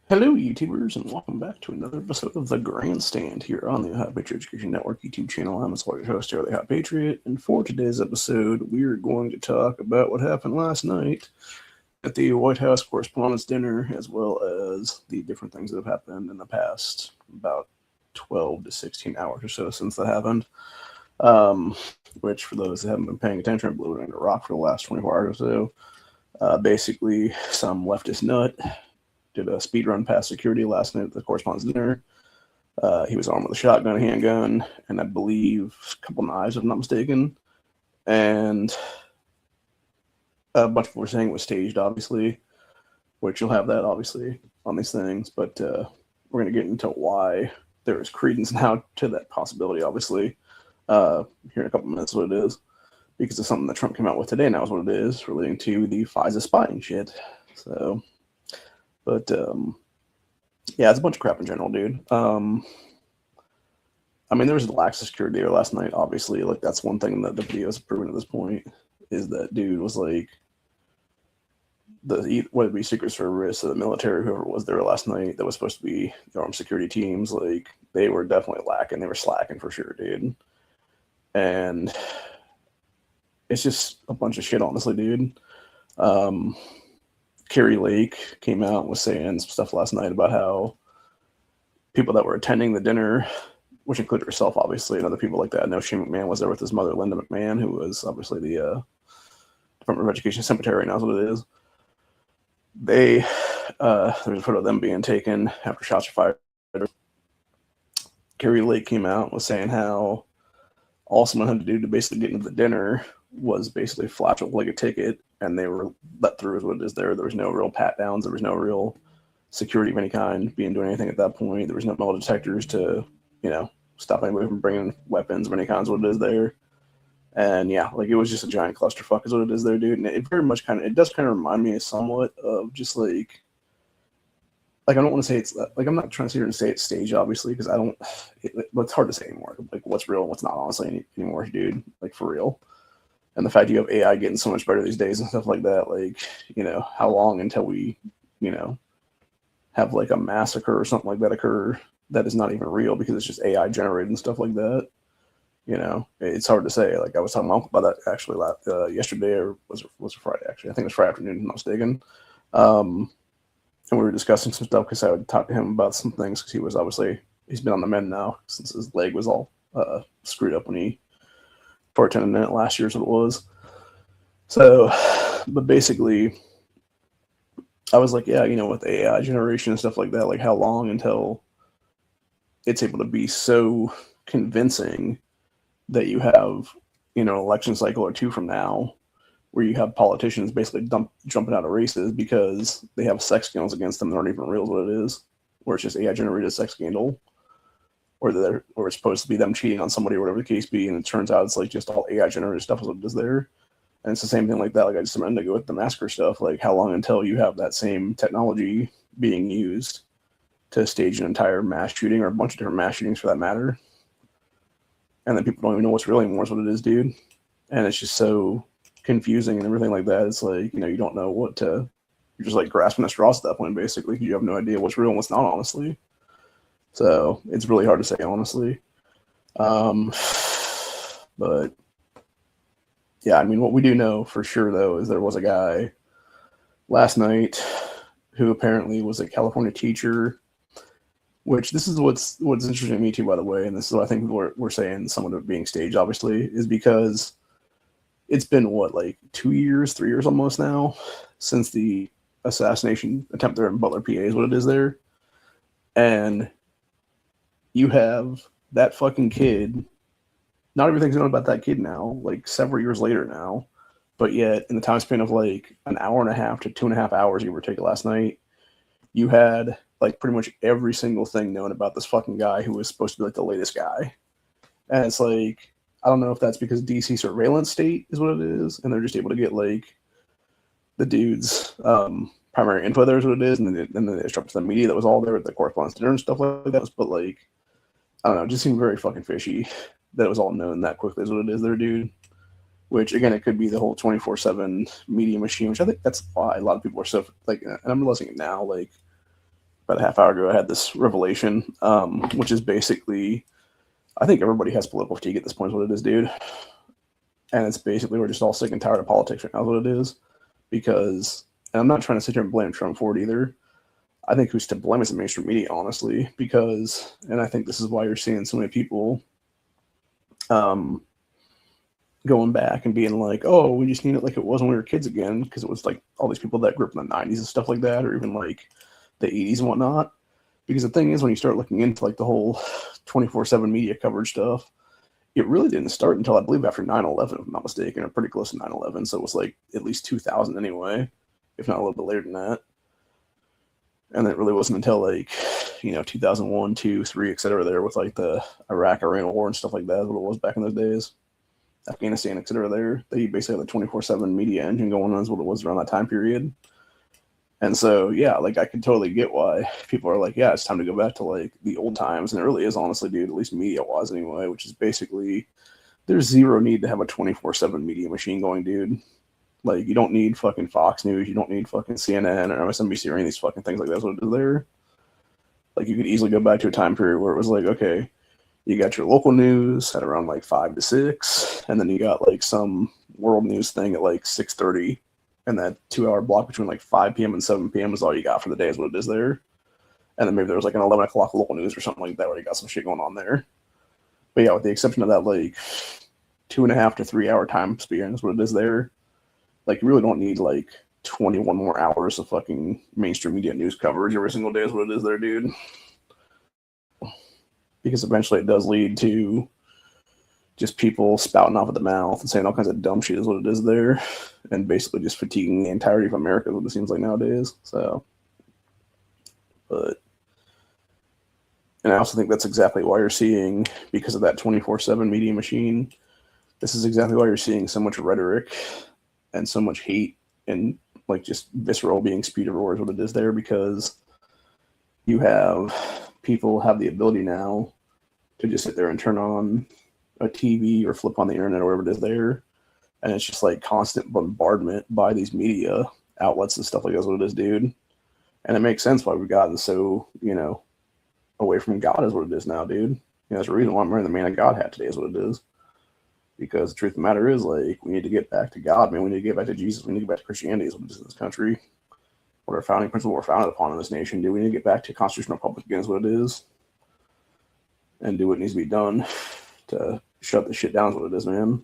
Hello, YouTubers, and welcome back to another episode of the Grandstand here on the Hot Patriot Education Network YouTube channel. I'm your host, Charlie Hot Patriot, and for today's episode, we are going to talk about what happened last night at the White House Correspondents' Dinner, as well as the different things that have happened in the past about 12 to 16 hours or so since that happened. Which, for those that haven't been paying attention, blew it under a rock for the last 24 hours or so. Basically, some leftist nut did a speed run past security last night at the Correspondents' Dinner. He was armed with a shotgun, a handgun, and I believe a couple knives, if I'm not mistaken. And a bunch of people were saying it was staged, obviously, which you'll have that, obviously, on these things. But we're going to get into why there is credence now to that possibility, obviously, here in a couple minutes, what it is. Because of something that Trump came out with today, now is what it is, relating to the FISA spying shit. So... But, yeah, it's a bunch of crap in general, dude. I mean, there was a lax security there last night, obviously. Like, that's one thing that the video has proven at this point, is that dude was, like, whether it be Secret Service or the military, whoever was there last night that was supposed to be the armed security teams, like, they were definitely lacking. They were slacking for sure, dude. And it's just a bunch of shit, honestly, dude. Carrie Lake came out and was saying some stuff last night about how people that were attending the dinner, which included herself, obviously, and other people like that. I know Shane McMahon was there with his mother, Linda McMahon, who was obviously the Department of Education Secretary, now is what it is. There's a photo of them being taken after shots were fired. Carrie Lake came out and was saying how all someone had to do to basically get into the dinner was basically flash up like a ticket, and they were let through is what it is there. There was no real pat downs. There was no real security of any kind being doing anything at that point. There was no metal detectors to, stop anybody from bringing weapons of any kind is what it is there. And yeah, like it was just a giant clusterfuck is what it is there, dude. And it very much it does kind of remind me somewhat of just like I don't want to say it's like, I'm not trying to sit here and say it's staged, obviously, because it's hard to say anymore. Like what's real and what's not, honestly, anymore, dude. Like for real. And the fact you have AI getting so much better these days and stuff like that, like, how long until we, have like a massacre or something like that occur that is not even real because it's just AI generated and stuff like that. It's hard to say. Like I was talking to my uncle about that actually yesterday, or was it Friday? Actually, I think it was Friday afternoon, if I'm not mistaken. And we were discussing some stuff because I would talk to him about some things because he's been on the mend now since his leg was all screwed up when he bartended it last year is what it was. So, but basically, I was like, yeah, with AI generation and stuff like that, like how long until it's able to be so convincing that you have, an election cycle or two from now where you have politicians basically jumping out of races because they have sex scandals against them that aren't even real, is what it is, where it's just AI generated sex scandal, or it's supposed to be them cheating on somebody or whatever the case be, and it turns out it's like just all AI generated stuff is what it is there. And it's the same thing like that. Like I just meant to go with the massacre stuff. Like how long until you have that same technology being used to stage an entire mass shooting or a bunch of different mass shootings for that matter, and then people don't even know what's real anymore is what it is, dude. And it's just so confusing and everything like that. It's like, you don't know what to, you're just like grasping at straws at that point, basically, because you have no idea what's real and what's not, honestly. So it's really hard to say, honestly. But yeah, I mean, what we do know for sure, though, is there was a guy last night who apparently was a California teacher, which this is what's interesting to me, too, by the way, and this is what I think we're saying some of it being staged, obviously, is because it's been, like 2 years, 3 years almost now, since the assassination attempt there in Butler, PA is what it is there. And you have that fucking kid. Not everything's known about that kid now, like several years later now. But yet, in the time span of like an hour and a half to 2.5 hours you were taking last night, you had like pretty much every single thing known about this fucking guy who was supposed to be like the latest guy. And it's like, I don't know if that's because DC surveillance state is what it is, and they're just able to get like the dude's primary info there is what it is, and then they disrupt the media that was all there at the Correspondents' Dinner and stuff like that. But like, I don't know, it just seemed very fucking fishy that it was all known that quickly is what it is there, dude. Which again, it could be the whole 24/7 media machine, which I think that's why a lot of people are so like, and I'm realizing it now, like about a half hour ago, I had this revelation, which is basically, I think everybody has political fatigue at this point, is what it is, dude. And it's basically, we're just all sick and tired of politics right now, is what it is. Because, and I'm not trying to sit here and blame Trump for it either. I think who's to blame is the mainstream media, honestly, because, and I think this is why you're seeing so many people going back and being like, oh, we just need it like it was when we were kids again, because it was like all these people that grew up in the 90s and stuff like that, or even like the 80s and whatnot. Because the thing is, when you start looking into like the whole 24/7 media coverage stuff, it really didn't start until, I believe, after 9/11, if I'm not mistaken, or pretty close to 9/11. So it was like at least 2000 anyway, if not a little bit later than that. And it really wasn't until like, 2001, 2, 3, etc. there with like the Iraq-Iran war and stuff like that, what it was back in those days. Afghanistan, etc. there. They basically had the 24/7 media engine going on, is what it was around that time period. And so, yeah, like I can totally get why people are like, yeah, it's time to go back to like the old times. And it really is, honestly, dude, at least media-wise anyway, which is basically, there's zero need to have a 24/7 media machine going, dude. Like, you don't need fucking Fox News. You don't need fucking CNN or MSNBC or any of these fucking things like that. That's what it is there. Like, you could easily go back to a time period where it was like, okay, you got your local news at around like 5 to 6, and then you got like some world news thing at like 6:30, and that 2-hour block between like 5 p.m. and 7 p.m. is all you got for the day, is what it is there. And then maybe there was like an 11 o'clock local news or something like that where you got some shit going on there. But yeah, with the exception of that like 2.5 to 3 hour time span is what it is there. Like, you really don't need like 21 more hours of fucking mainstream media news coverage every single day, is what it is there, dude. Because eventually it does lead to just people spouting off at the mouth and saying all kinds of dumb shit, is what it is there, and basically just fatiguing the entirety of America, is what it seems like nowadays. So, but, and I also think that's exactly why you're seeing, because of that 24/7 media machine, this is exactly why you're seeing so much rhetoric and so much hate and like just visceral being spewed everywhere, is what it is there, because you have people have the ability now to just sit there and turn on a TV or flip on the internet or whatever it is there, and it's just like constant bombardment by these media outlets and stuff like that, is what it is, dude. And it makes sense why we've gotten so, away from God, is what it is now, dude. There's a reason why I'm wearing the Man of God hat today, is what it is. Because the truth of the matter is, like, we need to get back to God, man. We need to get back to Jesus. We need to get back to Christianity, is what it is in this country. What our founding principles were founded upon in this nation, dude. We need to get back to constitutional republic again, is what it is. And do what needs to be done to shut this shit down, is what it is, man.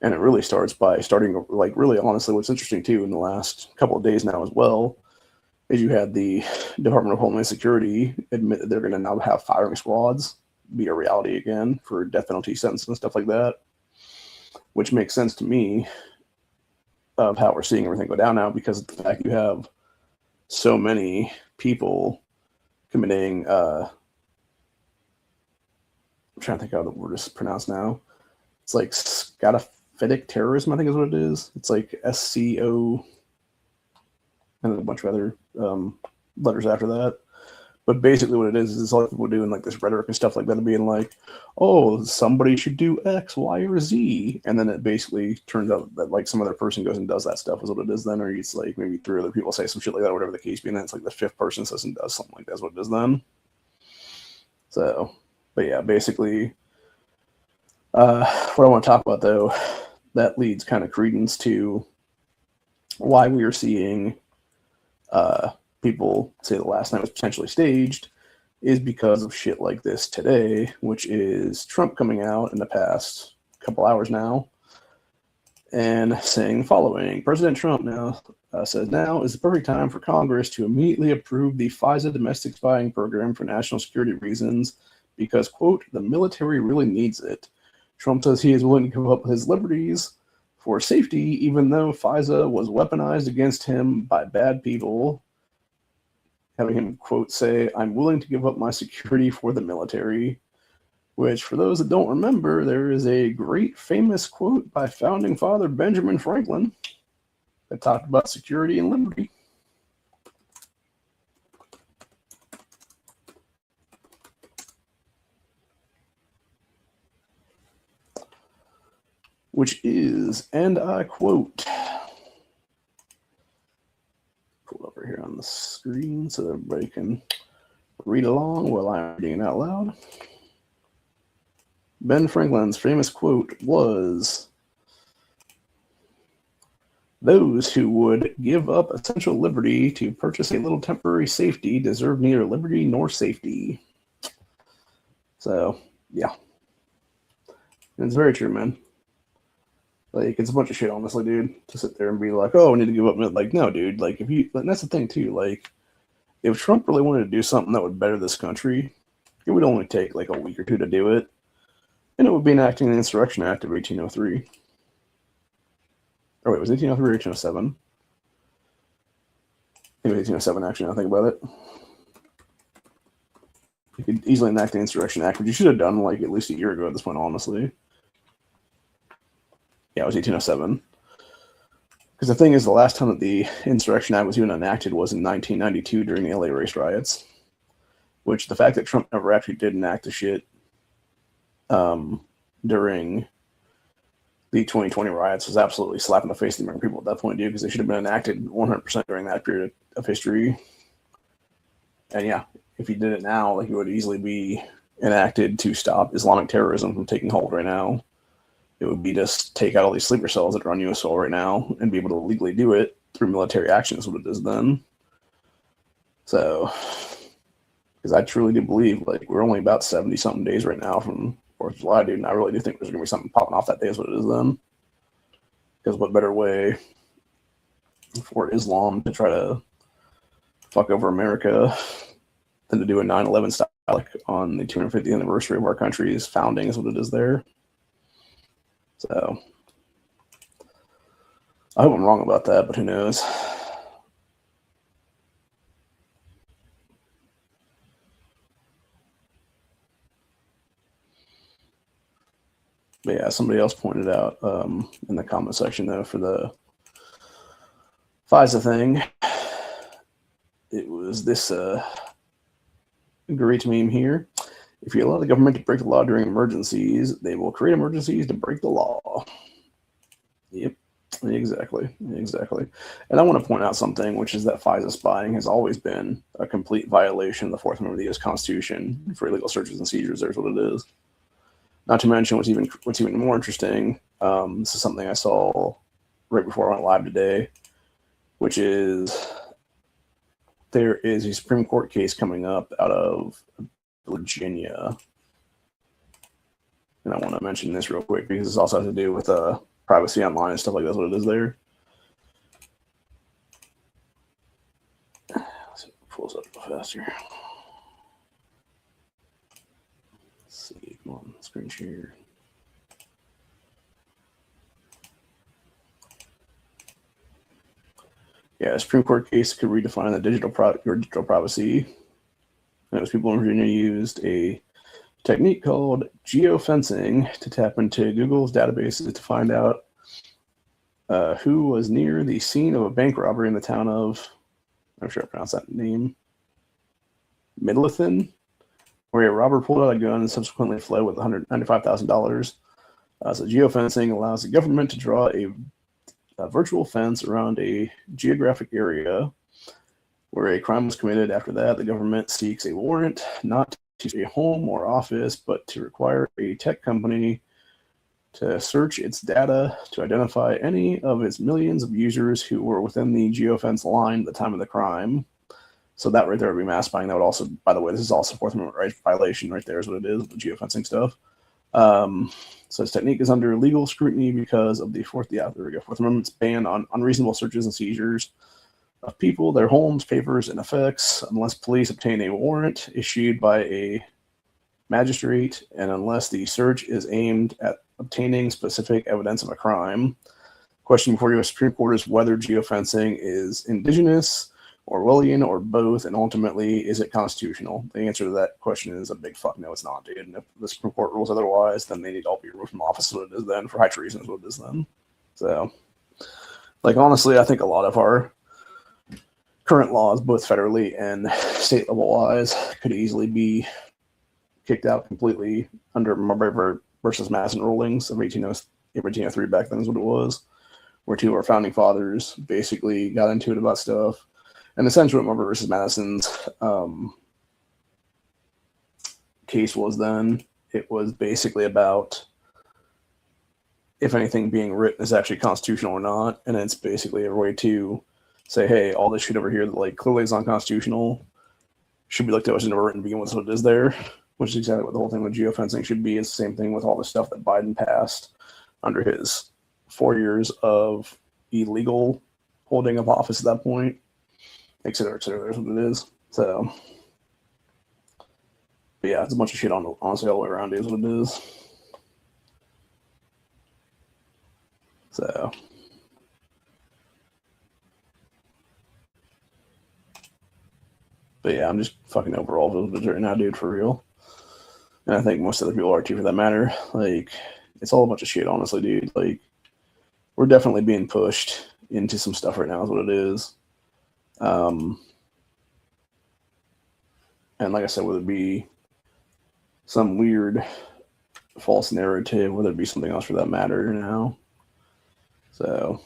And it really starts by starting, like, really, honestly, what's interesting, too, in the last couple of days now as well, is you had the Department of Homeland Security admit that they're going to now have firing squads be a reality again for death penalty sentences and stuff like that, which makes sense to me of how we're seeing everything go down now, because of the fact you have so many people committing, I'm trying to think how the word is pronounced now. It's like scatophytic terrorism, I think is what it is. It's like SCO and a bunch of other letters after that. But basically what it is all people doing like this rhetoric and stuff like that, being like, oh, somebody should do X, Y, or Z. And then it basically turns out that like some other person goes and does that stuff, is what it is then. Or it's like maybe 3 other people say some shit like that, or whatever the case be. And then it's like the 5th person says and does something like that, is what it is then. So, but yeah, basically, what I want to talk about though, that leads kind of credence to why we are seeing people say the last night was potentially staged, is because of shit like this today, which is Trump coming out in the past couple hours now and saying the following. President Trump now says now is the perfect time for Congress to immediately approve the FISA domestic spying program for national security reasons because, quote, the military really needs it. Trump says he is willing to give up his liberties for safety, even though FISA was weaponized against him by bad people, having him, quote, say, I'm willing to give up my security for the military, which, for those that don't remember, there is a great famous quote by founding father Benjamin Franklin that talked about security and liberty. Which is, and I quote, pull over here on this screen so that everybody can read along while I'm reading it out loud. Ben Franklin's famous quote was, "Those who would give up essential liberty to purchase a little temporary safety deserve neither liberty nor safety." So, yeah. And it's very true, man. Like, it's a bunch of shit, honestly, dude, to sit there and be like, oh, I need to give up. Like, no, dude. Like, if you, and that's the thing, too. Like, if Trump really wanted to do something that would better this country, it would only take, like, a week or two to do it. And it would be enacting the Insurrection Act of 1803. Or wait, was it 1803 or 1807? I think it was 1807, actually, now I think about it. You could easily enact the Insurrection Act, which you should have done, like, at least a year ago at this point, honestly. Yeah, it was 1807. Because the thing is, the last time that the Insurrection Act was even enacted was in 1992 during the LA race riots. Which, the fact that Trump never actually did enact the shit during the 2020 riots was absolutely slapping the face of the American people at that point, dude, because they should have been enacted 100% during that period of history. And yeah, if he did it now, like, it would easily be enacted to stop Islamic terrorism from taking hold right now. It would be just take out all these sleeper cells that are on U.S. soil right now and be able to legally do it through military action is what it is then. So, because I truly do believe, like, we're only about 70-something days right now from 4th of July, dude, and I really do think there's going to be something popping off that day is what it is then. Because what better way for Islam to try to fuck over America than to do a 9/11 style, like, on the 250th anniversary of our country's founding is what it is there. So, I hope I'm wrong about that, but who knows? But yeah, somebody else pointed out in the comment section, though, for the FISA thing, it was this great meme here. If you allow the government to break the law during emergencies, they will create emergencies to break the law. Yep, exactly. And I want to point out something, which is that FISA spying has always been a complete violation of the Fourth Amendment of the U.S. Constitution for illegal searches and seizures. There's what it is. Not to mention what's even more interesting. This is something I saw right before I went live today, which is there is a Supreme Court case coming up out of Virginia. And I want to mention this real quick because this also has to do with privacy online and stuff like that's what it is there. Let's see if it pulls up a little faster. Let's see, come on, screen share. Yeah, a Supreme Court case could redefine the digital privacy. And those people in Virginia used a technique called geofencing to tap into Google's databases to find out who was near the scene of a bank robbery in the town of, I'm not sure I pronounced that name, Midlothian, where a robber pulled out a gun and subsequently fled with $195,000. So geofencing allows the government to draw a virtual fence around a geographic area where a crime was committed. After that, the government seeks a warrant not to a home or office, but to require a tech company to search its data to identify any of its millions of users who were within the geofence line at the time of the crime. So that right there would be mass spying. That would also, by the way, this is also Fourth Amendment right violation right there is what it is, the geofencing stuff. So this technique is under legal scrutiny because of the Fourth Amendment's ban on unreasonable searches and seizures of people, their homes, papers, and effects, unless police obtain a warrant issued by a magistrate, and unless the search is aimed at obtaining specific evidence of a crime. Question before U.S. Supreme Court is whether geofencing is indigenous, Orwellian, or both, and ultimately, is it constitutional? The answer to that question is a big fuck no, it's not, dude. And if the Supreme Court rules otherwise, then they need to all be removed from office. What it is then, for high treason is what it is then. So, like, honestly, I think a lot of our current laws, both federally and state level wise, could easily be kicked out completely under Marbury versus Madison rulings of 1803 back then is what it was, where two of our founding fathers basically got into it about stuff. And essentially, what Marbury versus Madison's case was then, it was basically about if anything being written is actually constitutional or not, and it's basically a way to say, hey, all this shit over here that like clearly is unconstitutional should be looked at as never written to begin with, so it is there, which is exactly what the whole thing with geofencing should be. It's the same thing with all the stuff that Biden passed under his 4 years of illegal holding of office at that point, et cetera, et cetera. That's what it is. So, but yeah, it's a bunch of shit on honestly all the way around is what it is. So, but yeah, I'm just fucking over all those right now, dude, for real. And I think most other people are too, for that matter. Like, it's all a bunch of shit, honestly, dude. Like, we're definitely being pushed into some stuff right now, is what it is. And like I said, whether it be some weird false narrative, whether it be something else for that matter, you know. So,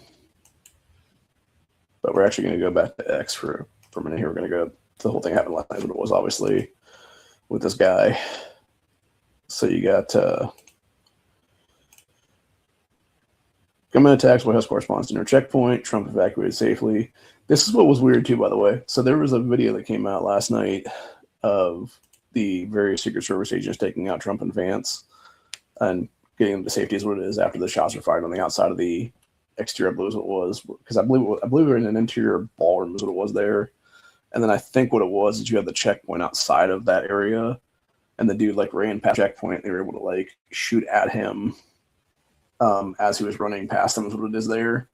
but we're actually going to go back to X for a minute here. We're going to go to the whole thing happened last night, but it was obviously with this guy. So you got government attacks White House correspondence dinner checkpoint. Trump evacuated safely. This is what was weird too, by the way. So there was a video that came out last night of the various Secret Service agents taking out Trump and Vance and getting them to safety, is what it is, after the shots were fired on the outside of the exterior. I believe is what it was, because I believe we were in an interior ballroom is what it was there. And then I think what it was is you had the checkpoint outside of that area, and the dude like ran past the checkpoint, and they were able to like shoot at him as he was running past them, is what it is there.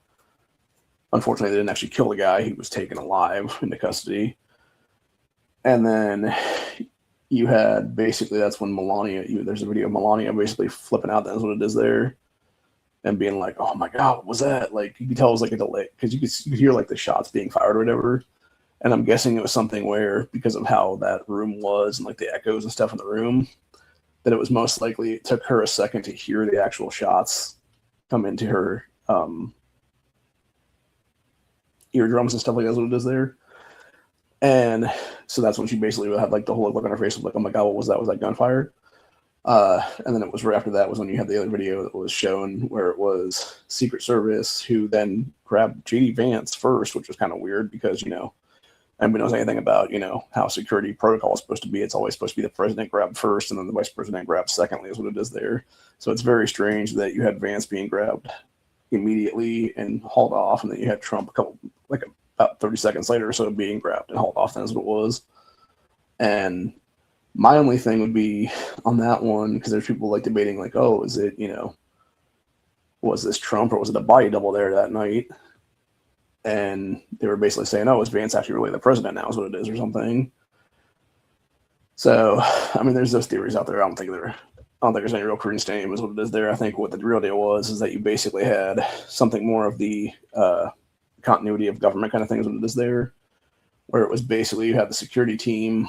Unfortunately, they didn't actually kill the guy. He was taken alive into custody. And then you had basically, that's when Melania, there's a video of Melania basically flipping out. That's what it is there. And being like, oh my God, what was that? Like, you could tell it was like a delay, because you could hear like the shots being fired or whatever. And I'm guessing it was something where, because of how that room was and like the echoes and stuff in the room, that it was most likely, it took her a second to hear the actual shots come into her eardrums and stuff like that, what it is there. And so that's when she basically would have like the whole look on her face of like, oh my God, what was that? Was that gunfire? And then it was right after that was when you had the other video that was shown where it was Secret Service who then grabbed JD Vance first, which was kind of weird because, you know, anybody knows anything about, you know, how security protocol is supposed to be. It's always supposed to be the president grabbed first and then the vice president grabbed secondly, is what it is there. So it's very strange that you had Vance being grabbed immediately and hauled off, and then you had Trump about 30 seconds later or so being grabbed and hauled off. That's what it was. And my only thing would be on that one, because there's people like debating like, oh, is it, you know, was this Trump or was it a body double there that night? And they were basically saying, oh, is Vance actually really the president now, is what it is, or something. So, I mean, there's those theories out there. I don't think there's any real credence to any, is what it is there. I think what the real deal was is that you basically had something more of the continuity of government kind of thing, is what it is there, where it was basically you had the security team.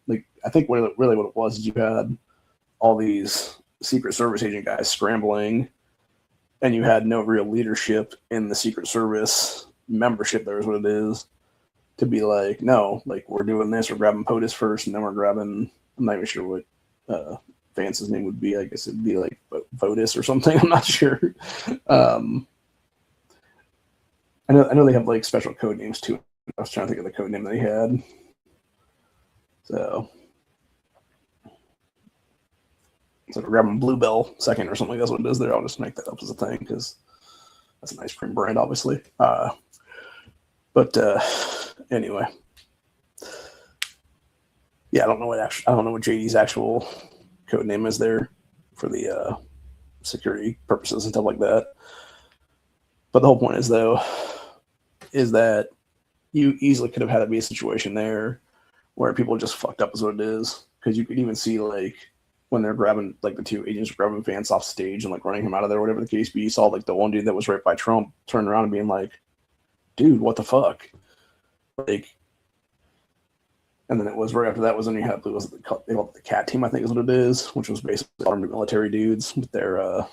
Like, I think really what it was is you had all these Secret Service agent guys scrambling, and you had no real leadership in the Secret Service membership. There is what it is to be like, no, like we're doing this, we're grabbing POTUS first, and then we're grabbing, I'm not even sure what Vance's name would be. I guess it'd be like POTUS or something. I'm not sure. I know they have like special code names too. I was trying to think of the code name they had. So we're grabbing Bluebell second or something. That's what it is there. I'll just make that up as a thing because that's an ice cream brand, obviously. But anyway, yeah, I don't know what JD's actual code name is there for the security purposes and stuff like that. But the whole point is, though, is that you easily could have had it be a situation there where people just fucked up, is what it is. Because you could even see, like, when they're grabbing, like, the two agents were grabbing Vance off stage and, like, running him out of there, whatever the case be, you saw, like, the one dude that was right by Trump turn around and being like, dude, what the fuck? Like, and then it was right after that was when you had, they called it the CAT team, I think is what it is, which was basically armed military dudes with their, I'm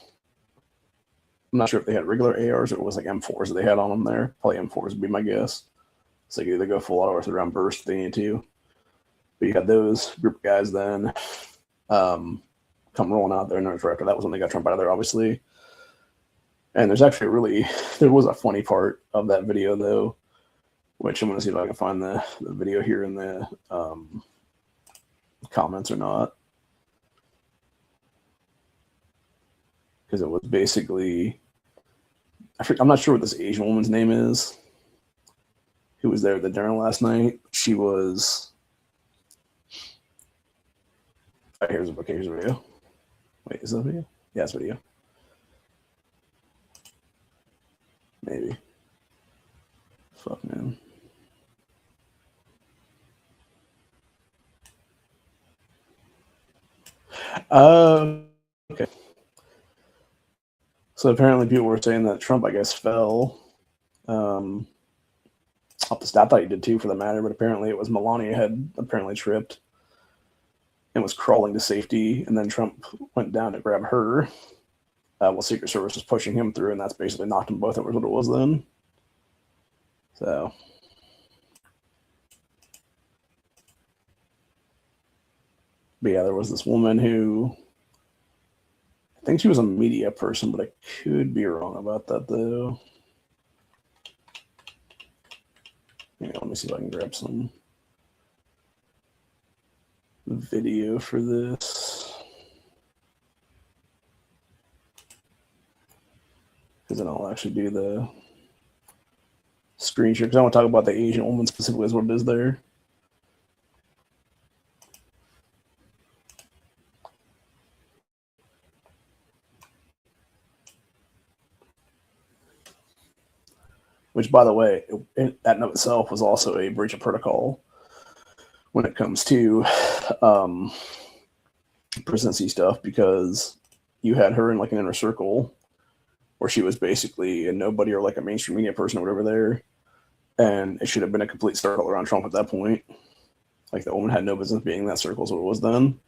not sure if they had regular ARs or it was like M4s that they had on them there. Probably M4s would be my guess. So you either go full auto or throw around burst if they need to. But you had those group of guys then come rolling out there. And right after that was when they got Trump out of there, obviously. And there's actually there was a funny part of that video, though, which I'm going to see if I can find the video here in the comments or not. Because it was basically, I'm not sure what this Asian woman's name is, who was there at the dinner last night. She was, here's a video. Wait, is that a video? Yeah, it's a video. Maybe. Fuck, man. Okay. So apparently people were saying that Trump, I guess, fell off the stat. I thought he did too, for the matter, but apparently it was Melania had apparently tripped and was crawling to safety, and then Trump went down to grab her while Secret Service was pushing him through, and that's basically knocked them both over what it was then. So, but yeah, there was this woman who, I think she was a media person, but I could be wrong about that, though. Yeah, let me see if I can grab some video for this, because then I'll actually do the screen share, because I want to talk about the Asian woman specifically as what it is there. Which, by the way, that in and of itself was also a breach of protocol when it comes to presidency stuff, because you had her in like an inner circle where she was basically a nobody or like a mainstream media person or whatever there, and it should have been a complete circle around Trump at that point. Like, the woman had no business being in that circle, is what it was then.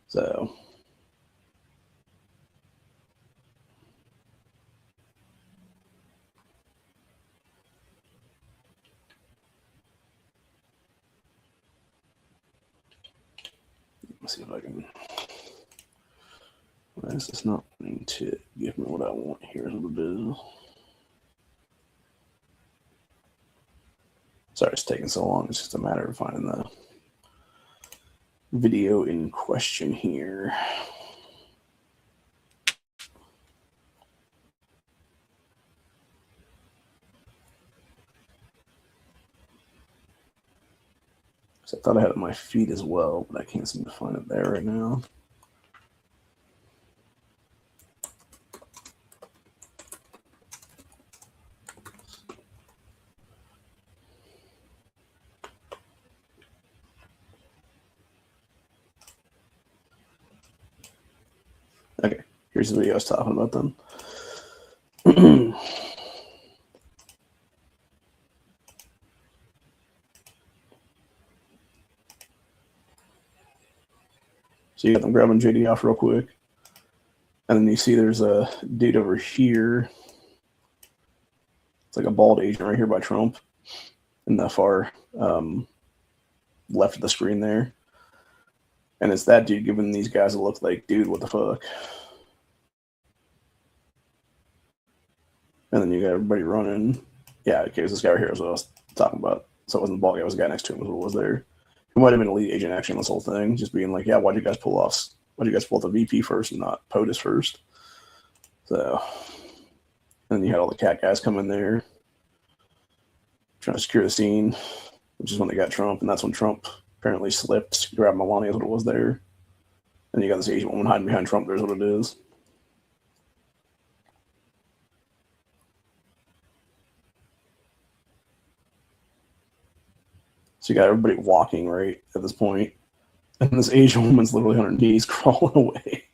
So, let's see if I can. Why is this not going to give me what I want? Here's what it is. Sorry, it's taking so long. It's just a matter of finding the video in question here. So I thought I had it on my feed as well, but I can't seem to find it there right now. Okay, here's the video I was talking about then. So you got them grabbing JD off real quick. And then you see there's a dude over here. It's like a bald Asian right here by Trump in the far left of the screen there. And it's that dude giving these guys a look like, dude, what the fuck? And then you got everybody running. Yeah, okay, it was this guy right here is what I was talking about. So it wasn't the bald guy, it was the guy next to him, was what was there. He might have been a lead agent actually in this whole thing, just being like, yeah, why'd you guys pull the VP first and not POTUS first? So, and then you had all the cat guys come in there trying to secure the scene, which is when they got Trump, and that's when Trump apparently slipped, grabbed Melania, is what it was there. And you got this Asian woman hiding behind Trump, there's what it is. So you got everybody walking right at this point, and this Asian woman's literally on her knees crawling away.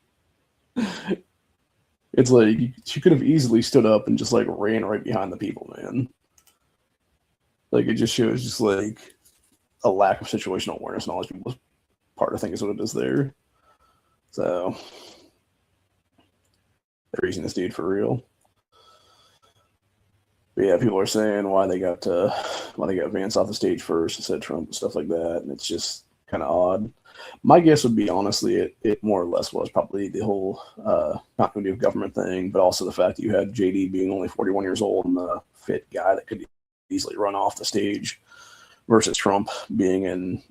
It's like she could have easily stood up and just like ran right behind the people, man. Like, it just shows just like a lack of situational awareness on all these people's part, I think, is what it is there. So they're using this dude for real. But yeah, people are saying why they got Vance off the stage first instead of Trump and stuff like that, and it's just kind of odd. My guess would be honestly, it more or less was probably the whole continuity of government thing, but also the fact that you had JD being only 41 years old and the fit guy that could easily run off the stage versus Trump being in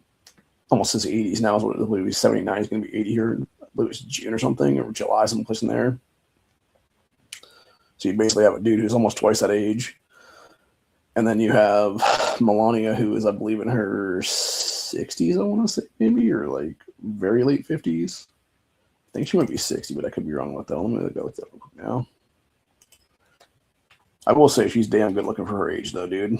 almost his 80s now. Is what I believe he's 79. He's going to be 80 here. I believe it was June or something, or July, someplace in there. So you basically have a dude who's almost twice that age. And then you have Melania, who is, I believe, in her 60s, I want to say, maybe, or like very late 50s. I think she might be 60, but I could be wrong with that. Let me go with that now. I will say she's damn good looking for her age, though, dude.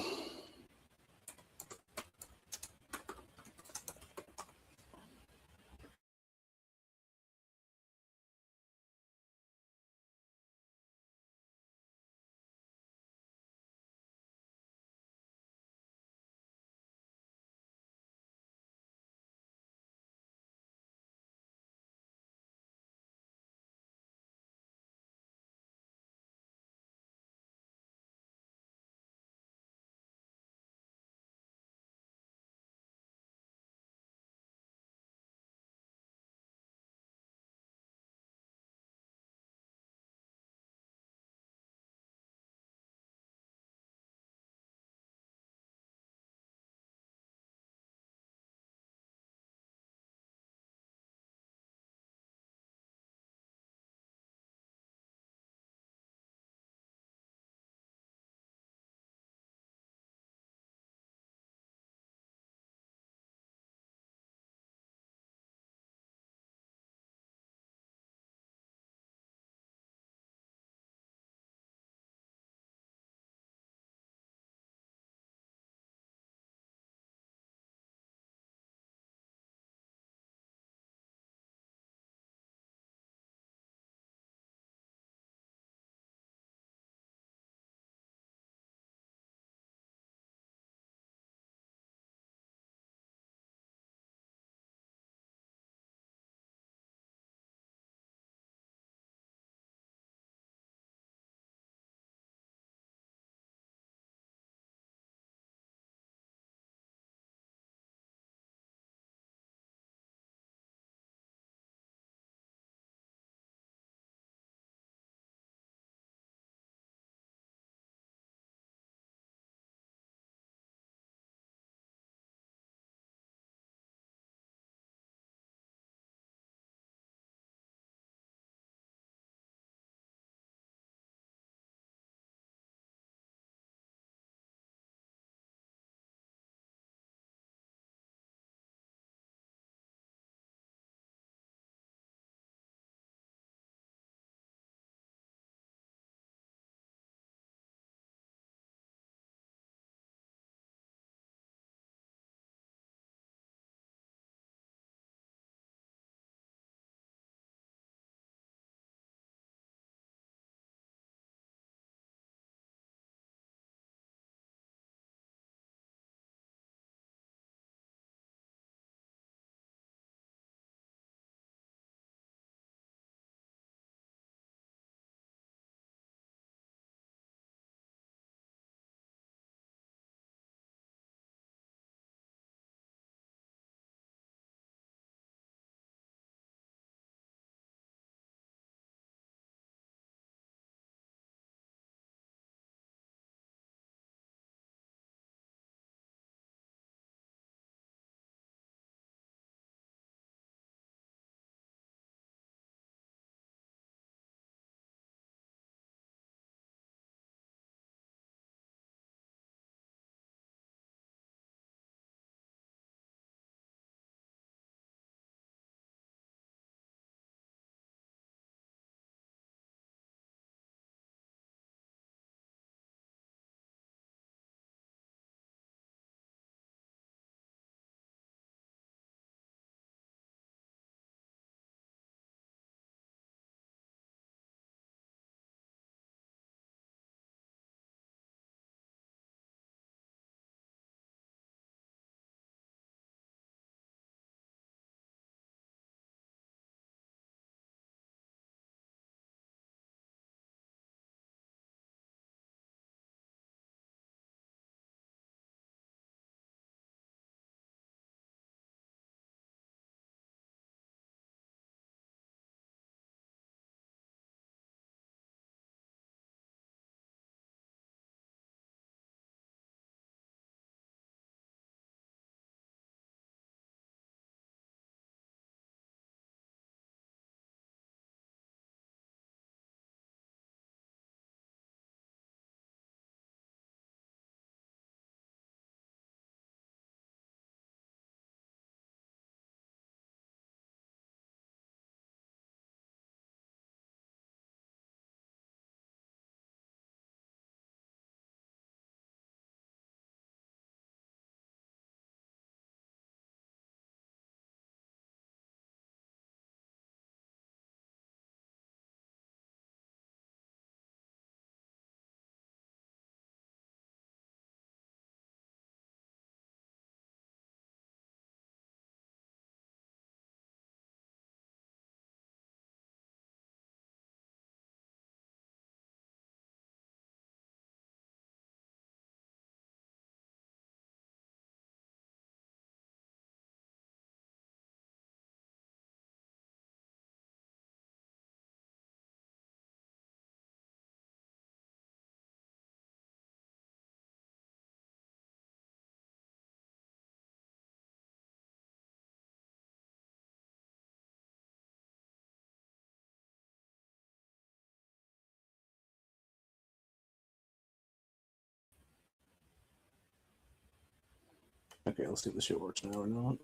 Okay, let's see if this shit works now or not.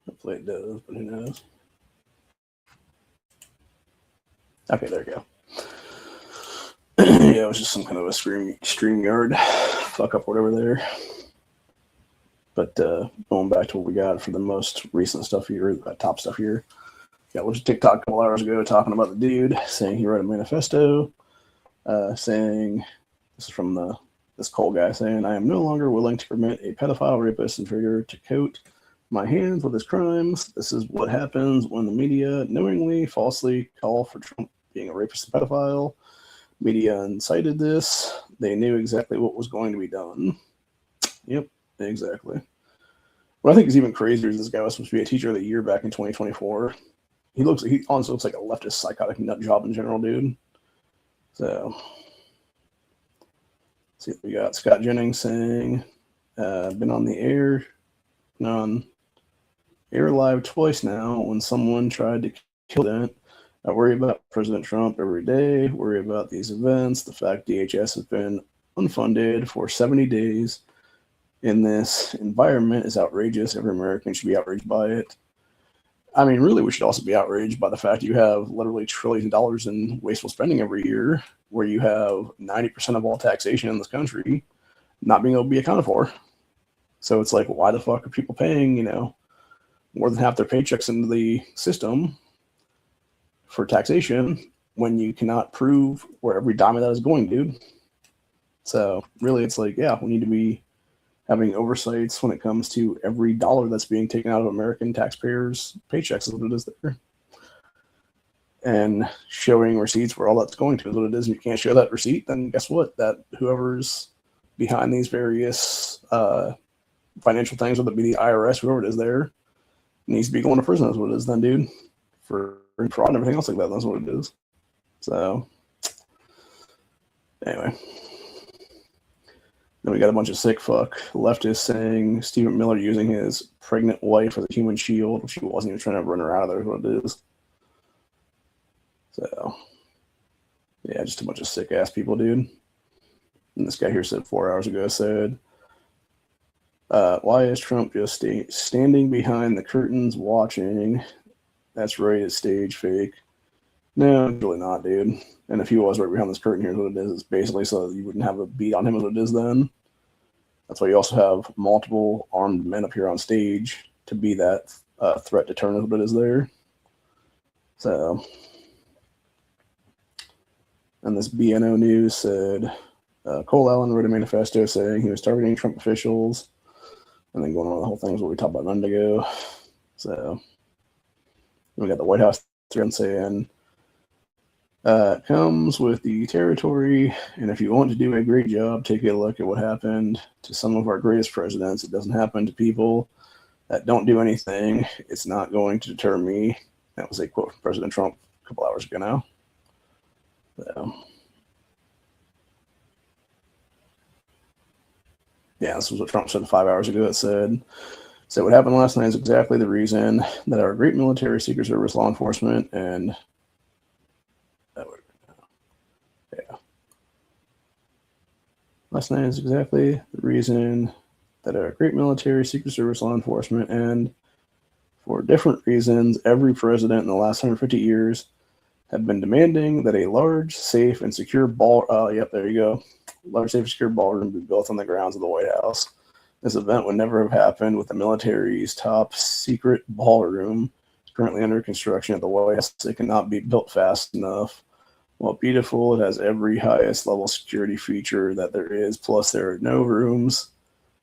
Hopefully it does, but who knows? Okay, there we go. Yeah, it was just some kind of a StreamYard fuck up, whatever there. But going back to what we got for the most recent stuff here, top stuff here. Yeah, we'll just TikTok a couple hours ago talking about the dude saying he wrote a manifesto, saying this is from this Cole guy saying, "I am no longer willing to permit a pedophile, rapist, and traitor to coat my hands with his crimes. This is what happens when the media knowingly, falsely call for Trump being a rapist and pedophile. Media incited this. They knew exactly what was going to be done." Yep, exactly. What I think is even crazier is this guy was supposed to be a teacher of the year back in 2024. He honestly looks like a leftist psychotic nut job in general, dude. So, let's see what we got. Scott Jennings saying, been on air live twice now when someone tried to kill that. I worry about President Trump every day, worry about these events, the fact DHS has been unfunded for 70 days in this environment is outrageous. Every American should be outraged by it. I mean, really, we should also be outraged by the fact you have literally trillions of dollars in wasteful spending every year, where you have 90% of all taxation in this country not being able to be accounted for. So it's like, why the fuck are people paying, more than half their paychecks into the system for taxation when you cannot prove where every dime of that is going, dude? So really, it's like, yeah, we need to be having oversights when it comes to every dollar that's being taken out of American taxpayers' paychecks is what it is there. And showing receipts where all that's going to is what it is. And you can't show that receipt, then guess what? That whoever's behind these various financial things, whether it be the IRS, whoever it is there, needs to be going to prison. That's what it is then, dude. For fraud and everything else like that. That's what it is. So, anyway. Then we got a bunch of sick fuck leftists saying Stephen Miller using his pregnant wife as a human shield, which he wasn't even trying to run her out of there, is what it is. So, yeah, just a bunch of sick ass people, dude. And this guy here said 4 hours ago, said, why is Trump just standing behind the curtains watching? That's right, it's stage fake. No, it's really not, dude. And if he was right behind this curtain, here's what it is. It's basically so that you wouldn't have a beat on him as what it is then. That's why you also have multiple armed men up here on stage to be that threat deterrent as what it is there. So, and this BNO News said, Cole Allen wrote a manifesto saying he was targeting Trump officials and then going on the whole thing is what we talked about a minute ago. So, we got the White House saying, comes with the territory, and if you want to do a great job, take a look at what happened to some of our greatest presidents. It doesn't happen to people that don't do anything. It's not going to deter me. That was a quote from President Trump a couple hours ago now. So, yeah, this was what Trump said 5 hours ago. It said, so what happened last night is exactly the reason that our great military, Secret Service, law enforcement, and last night is exactly the reason that our great military, Secret Service, law enforcement, and for different reasons, every president in the last 150 years have been demanding that a large, safe, and secure large, safe, secure ballroom be built on the grounds of the White House. This event would never have happened with the military's top secret ballroom currently under construction at the White House. It cannot be built fast enough. Well, beautiful, it has every highest level security feature that there is, plus there are no rooms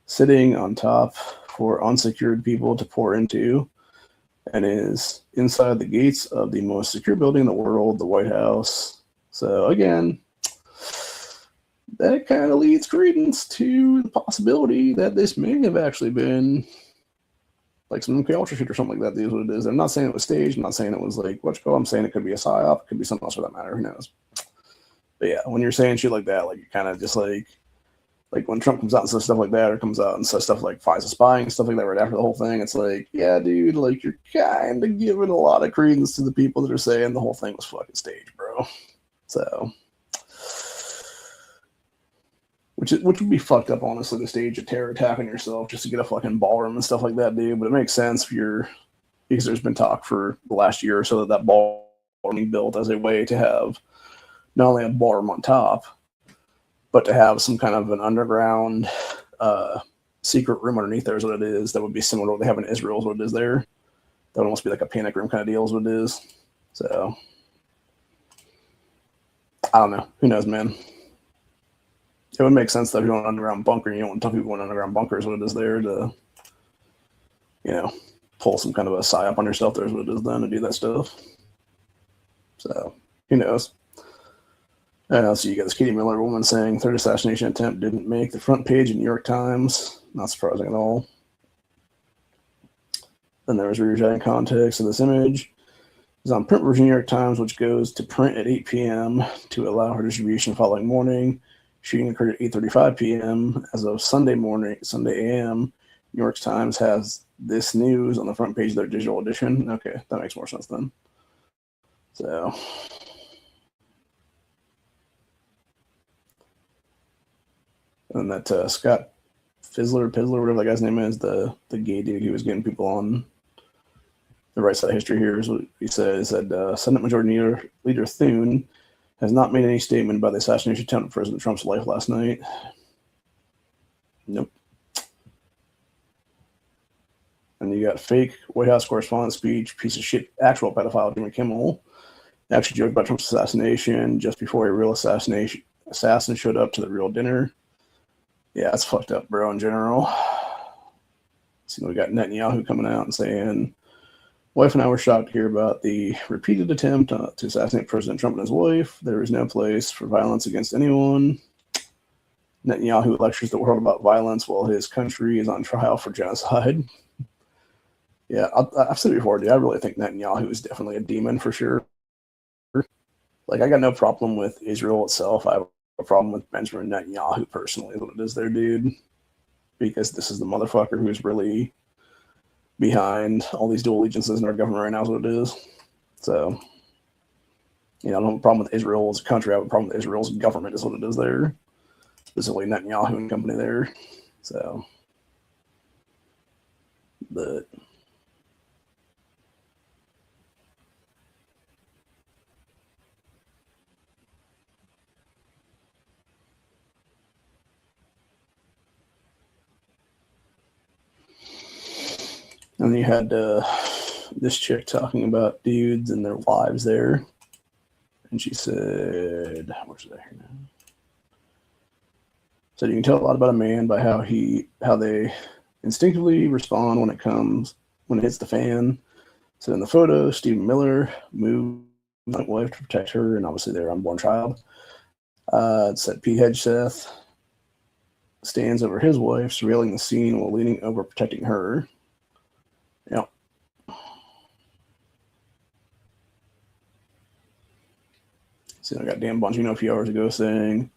sitting on top for unsecured people to pour into, and is inside the gates of the most secure building in the world, the White House. So again, that kind of leads credence to the possibility that this may have actually been like some MK Ultra shit or something like that. Is what it is. I'm not saying it was staged. I'm not saying it was like I'm saying it could be a psyop. It could be something else for that matter. Who knows? But yeah, when you're saying shit like that, like you're kind of just like when Trump comes out and says stuff like that, or comes out and says stuff like FISA spying, stuff like that right after the whole thing, it's like, yeah, dude, like you're kind of giving a lot of credence to the people that are saying the whole thing was fucking staged, bro. So, which would be fucked up, honestly, to stage a terror attack on yourself just to get a fucking ballroom and stuff like that, dude. But it makes sense if you're, because there's been talk for the last year or so that ballroom being built as a way to have not only a ballroom on top, but to have some kind of an underground secret room underneath there is what it is. That would be similar to what they have in Israel is what it is there. That would almost be like a panic room kind of deal is what it is. So, I don't know. Who knows, man? It would make sense that if you want an underground bunker, you don't want to tell people what an underground bunker is what it is there to, you know, pull some kind of a psyop on yourself. There's what it is then to do that stuff. So, who knows? So you got this Katie Miller woman saying third assassination attempt didn't make the front page of New York Times. Not surprising at all. Then there was reading context of this image. It's on print version of New York Times, which goes to print at 8 p.m. to allow her distribution following morning. Shooting occurred at 8:35 p.m. As of Sunday a.m., New York Times has this news on the front page of their digital edition. Okay, that makes more sense then. So, and that Scott Pizzler, whatever that guy's name is, the gay dude who was getting people on the right side of history here is what he said. He said Senate Majority Leader Thune has not made any statement about the assassination attempt on President Trump's life last night. Nope. And you got fake White House correspondent speech, piece of shit, actual pedophile Jimmy Kimmel. Actually joked about Trump's assassination just before a real assassin showed up to the real dinner. Yeah, it's fucked up, bro, in general. So we got Netanyahu coming out and saying, wife and I were shocked to hear about the repeated attempt to assassinate President Trump and his wife. There is no place for violence against anyone. Netanyahu lectures the world about violence while his country is on trial for genocide. Yeah, I've said it before, dude. I really think Netanyahu is definitely a demon for sure. Like, I got no problem with Israel itself. I have a problem with Benjamin Netanyahu personally, is what it is there, dude. Because this is the motherfucker who's really behind all these dual allegiances in our government right now is what it is. So, I don't have a problem with Israel as a country. I have a problem with Israel's government is what it is there. Specifically Netanyahu and company there. So, but and you had this chick talking about dudes and their wives there. And she said, where's that here now? So you can tell a lot about a man by how they instinctively respond when it hits the fan. So in the photo, Stephen Miller moved my wife to protect her and obviously their unborn child. It said Pete Hegseth stands over his wife, surveilling the scene while leaning over protecting her. Yep. So I got Dan Bongino a few hours ago saying,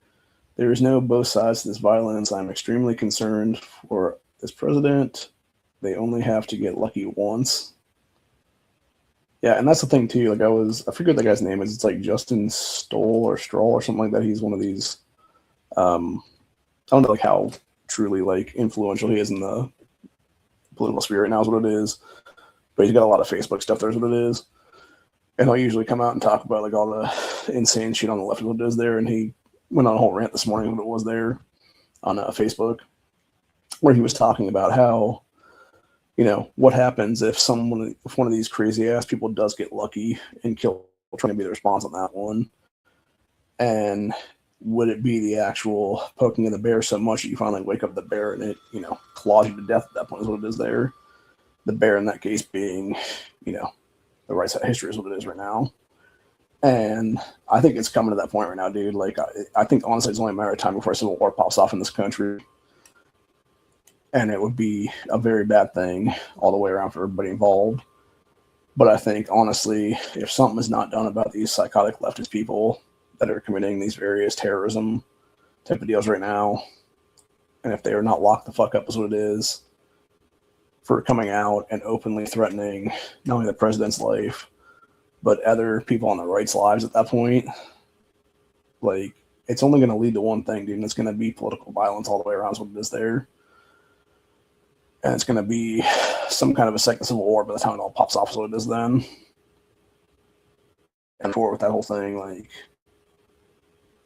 there is no both sides to this violence. I'm extremely concerned for this president. They only have to get lucky once. Yeah, and that's the thing too. Like I forget what that guy's name is. It's like Justin Stoll or Stroll or something like that. He's one of these. I don't know like how truly like influential he is in the political sphere right now is what it is. But he's got a lot of Facebook stuff. There's what it is. And he'll usually come out and talk about like all the insane shit on the left of what it is there. And he went on a whole rant this morning when it was there on Facebook where he was talking about how, what happens if one of these crazy ass people does get lucky and kill, trying to be the response on that one. And would it be the actual poking of the bear so much that you finally wake up the bear and it, claws you to death at that point is what it is there. The bear in that case being, the right side of history is what it is right now. And I think it's coming to that point right now, dude. Like, I think honestly it's only a matter of time before a civil war pops off in this country. And it would be a very bad thing all the way around for everybody involved. But I think, honestly, if something is not done about these psychotic leftist people that are committing these various terrorism type of deals right now, and if they are not locked the fuck up is what it is, for coming out and openly threatening not only the president's life, but other people on the right's lives at that point, like, it's only going to lead to one thing, dude, and it's going to be political violence all the way around is what it is there. And it's going to be some kind of a second civil war by the time it all pops off is what it is then. And forward with that whole thing, like,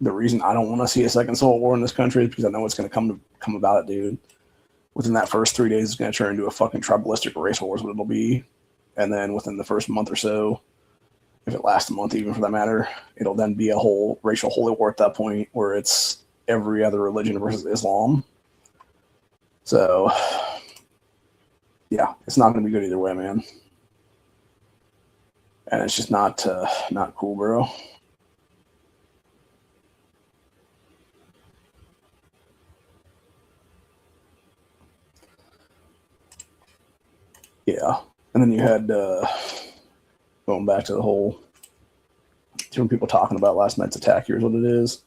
the reason I don't want to see a second civil war in this country is because I know it's going to come about it, dude. Within that first 3 days, it's going to turn into a fucking tribalistic race war is what it'll be. And then within the first month or so, if it lasts a month even for that matter, it'll then be a whole racial holy war at that point where it's every other religion versus Islam. So, yeah, it's not going to be good either way, man. And it's just not cool, bro. Yeah. And then you had, going back to the whole different people talking about last night's attack, here's what it is.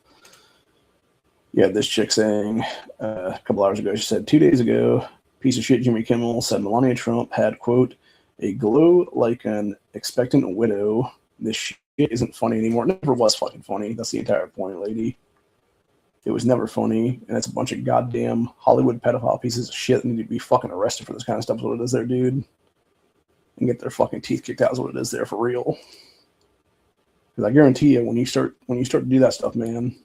You had this chick saying a couple hours ago, she said, 2 days ago, piece of shit Jimmy Kimmel said Melania Trump had, quote, a glow like an expectant widow. This shit isn't funny anymore. It never was fucking funny. That's the entire point, lady. It was never funny, and it's a bunch of goddamn Hollywood pedophile pieces of shit that need to be fucking arrested for this kind of stuff. Is what it is there, dude. And get their fucking teeth kicked out is what it is there for real. Because I guarantee you, when you start to do that stuff, man,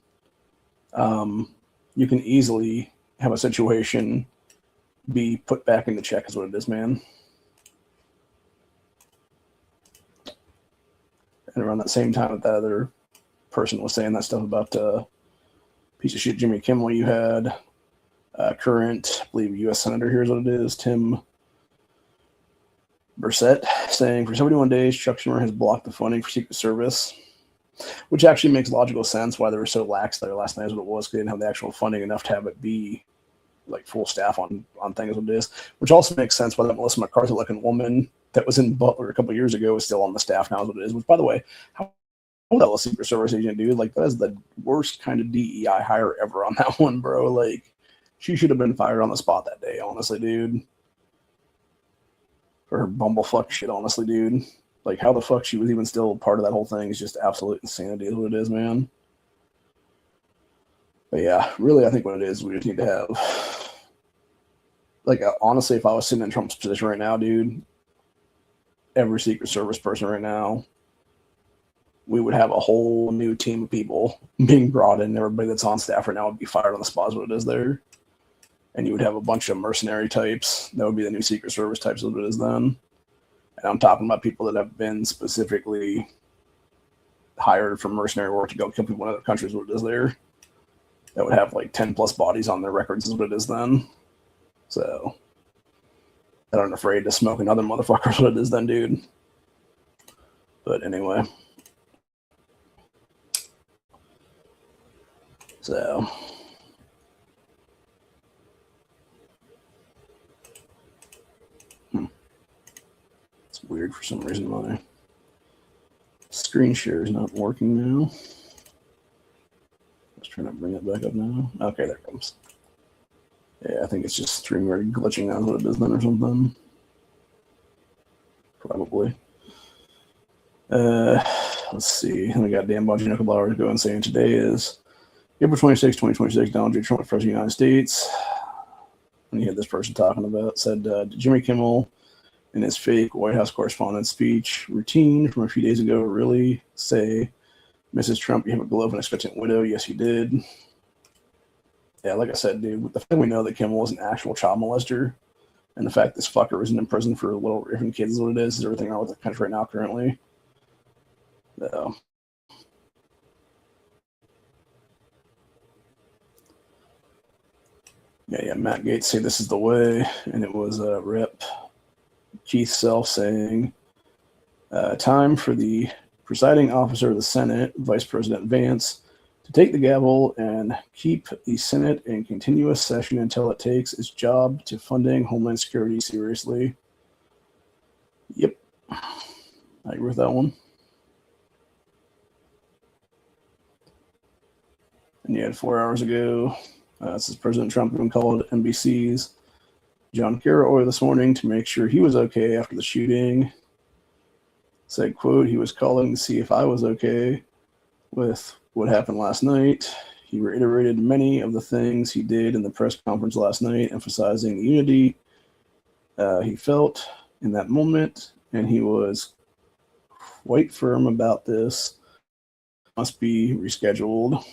you can easily have a situation be put back into check is what it is, man. And around that same time that other person was saying that stuff about piece of shit Jimmy Kimmel, you had current, I believe, U.S. Senator, here's what it is, Tim Burchett, saying for 71 days, Chuck Schumer has blocked the funding for Secret Service, which actually makes logical sense why they were so lax there last night is what it was, because they didn't have the actual funding enough to have it be like full staff on things what it is, which also makes sense why that Melissa McCarthy-looking woman that was in Butler a couple years ago is still on the staff now is what it is, which, by the way, how that was a Secret Service agent, dude. Like, that is the worst kind of DEI hire ever on that one, bro. Like, she should have been fired on the spot that day, honestly, dude. For her bumblefuck shit, honestly, dude. Like, how the fuck she was even still part of that whole thing is just absolute insanity is what it is, man. But yeah, really, I think what it is, we just need to have, like, honestly, if I was sitting in Trump's position right now, dude, every Secret Service person right now, we would have a whole new team of people being brought in. Everybody that's on staff right now would be fired on the spot is what it is there. And you would have a bunch of mercenary types. That would be the new Secret Service types of what it is then. And I'm talking about people that have been specifically hired for mercenary work to go kill people in other countries, what it is there. That would have like 10 plus bodies on their records is what it is then. So that aren't afraid to smoke another motherfucker is what it is then, dude. But anyway. So it's weird for some reason my screen share is not working now. Let's try to bring it back up now. Okay, there it comes. Yeah, I think it's just StreamYard glitching out what it is then or something. Probably. Let's see. We got Dan Bungie a couple hours ago and saying today is April 26, 2026, Donald J. Trump, President of the United States. And you had this person talking about, said, did Jimmy Kimmel in his fake White House correspondence speech routine from a few days ago really say, Mrs. Trump, you have a glow of an expectant widow? Yes, he did. Yeah, like I said, dude, the fact we know that Kimmel was an actual child molester, and the fact this fucker isn't in prison for little orphan kids is what it is everything wrong with the country right now currently. So. Yeah, Matt Gaetz say this is the way, and it was Rep. Keith Self saying, time for the presiding officer of the Senate, Vice President Vance, to take the gavel and keep the Senate in continuous session until it takes its job to funding Homeland Security seriously. Yep, I agree with that one. And you had 4 hours ago, this is President Trump even called NBC's John Carroll this morning to make sure he was okay after the shooting. Said, quote, he was calling to see if I was okay with what happened last night. He reiterated many of the things he did in the press conference last night, emphasizing the unity he felt in that moment, and he was quite firm about this. Must be rescheduled.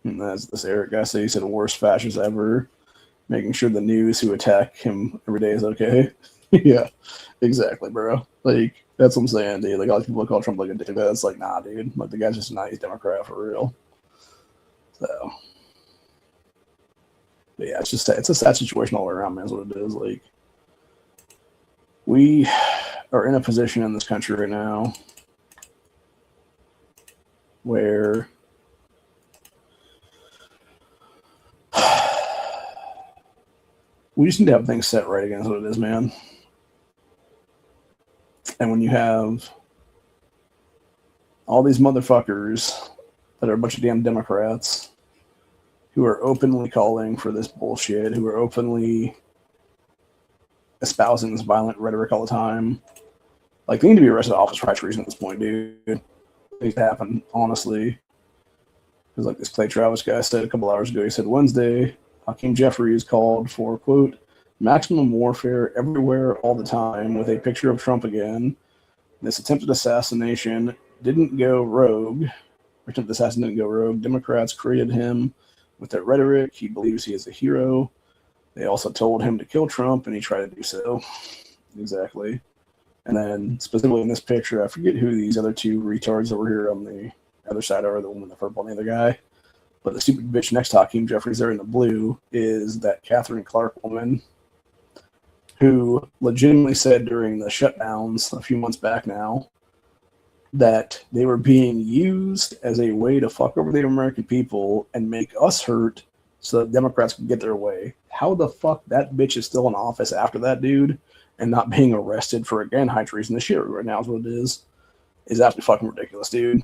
And as this Eric guy said, he said, worst fascist ever, making sure the news who attack him every day is okay. Yeah, exactly, bro. Like, that's what I'm saying, dude. Like, all these people call Trump like a dick. It's like, nah, dude. Like, the guy's just a nice Democrat for real. So, but yeah, it's a sad situation all around, man, is what it is. Like, we are in a position in this country right now where we just need to have things set right again, is what it is, man. And when you have all these motherfuckers that are a bunch of damn Democrats who are openly calling for this bullshit, who are openly espousing this violent rhetoric all the time, like, they need to be arrested office for high treason at this point, dude. It needs to happen, honestly. Because, like, this Clay Travis guy said a couple hours ago, he said Wednesday, Hakeem Jeffries called for, quote, maximum warfare everywhere all the time with a picture of Trump again. This attempted assassination didn't go rogue. Attempted assassination didn't go rogue. Democrats created him with their rhetoric. He believes he is a hero. They also told him to kill Trump, and he tried to do so. Exactly. And then, specifically in this picture, I forget who these other two retards that were here on the other side are, the one in the purple and the other guy. But the stupid bitch next to Hakeem Jeffries there in the blue is that Catherine Clark woman who legitimately said during the shutdowns a few months back now that they were being used as a way to fuck over the American people and make us hurt so that Democrats can get their way. How the fuck that bitch is still in office after that, dude, and not being arrested for, again, high treason? This shit right now is what it is absolutely fucking ridiculous, dude.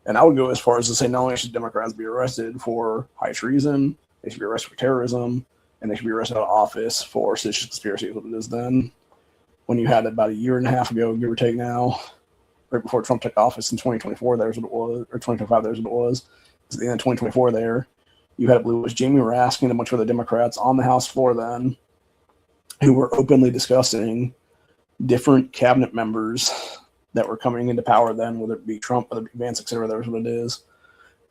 And I would go as far as to say not only should Democrats be arrested for high treason, they should be arrested for terrorism, and they should be arrested out of office for seditious conspiracy, is what it is then. When you had it about a year and a half ago, give or take now, right before Trump took office in 2024, there's what it was, or 2025, there's what it was. It's the end of 2024 there. You had, I believe it was Jamie Raskin and a bunch of other Democrats on the House floor then who were openly discussing different cabinet members that were coming into power then, whether it be Trump, whether it be Vance, etc., that's what it is.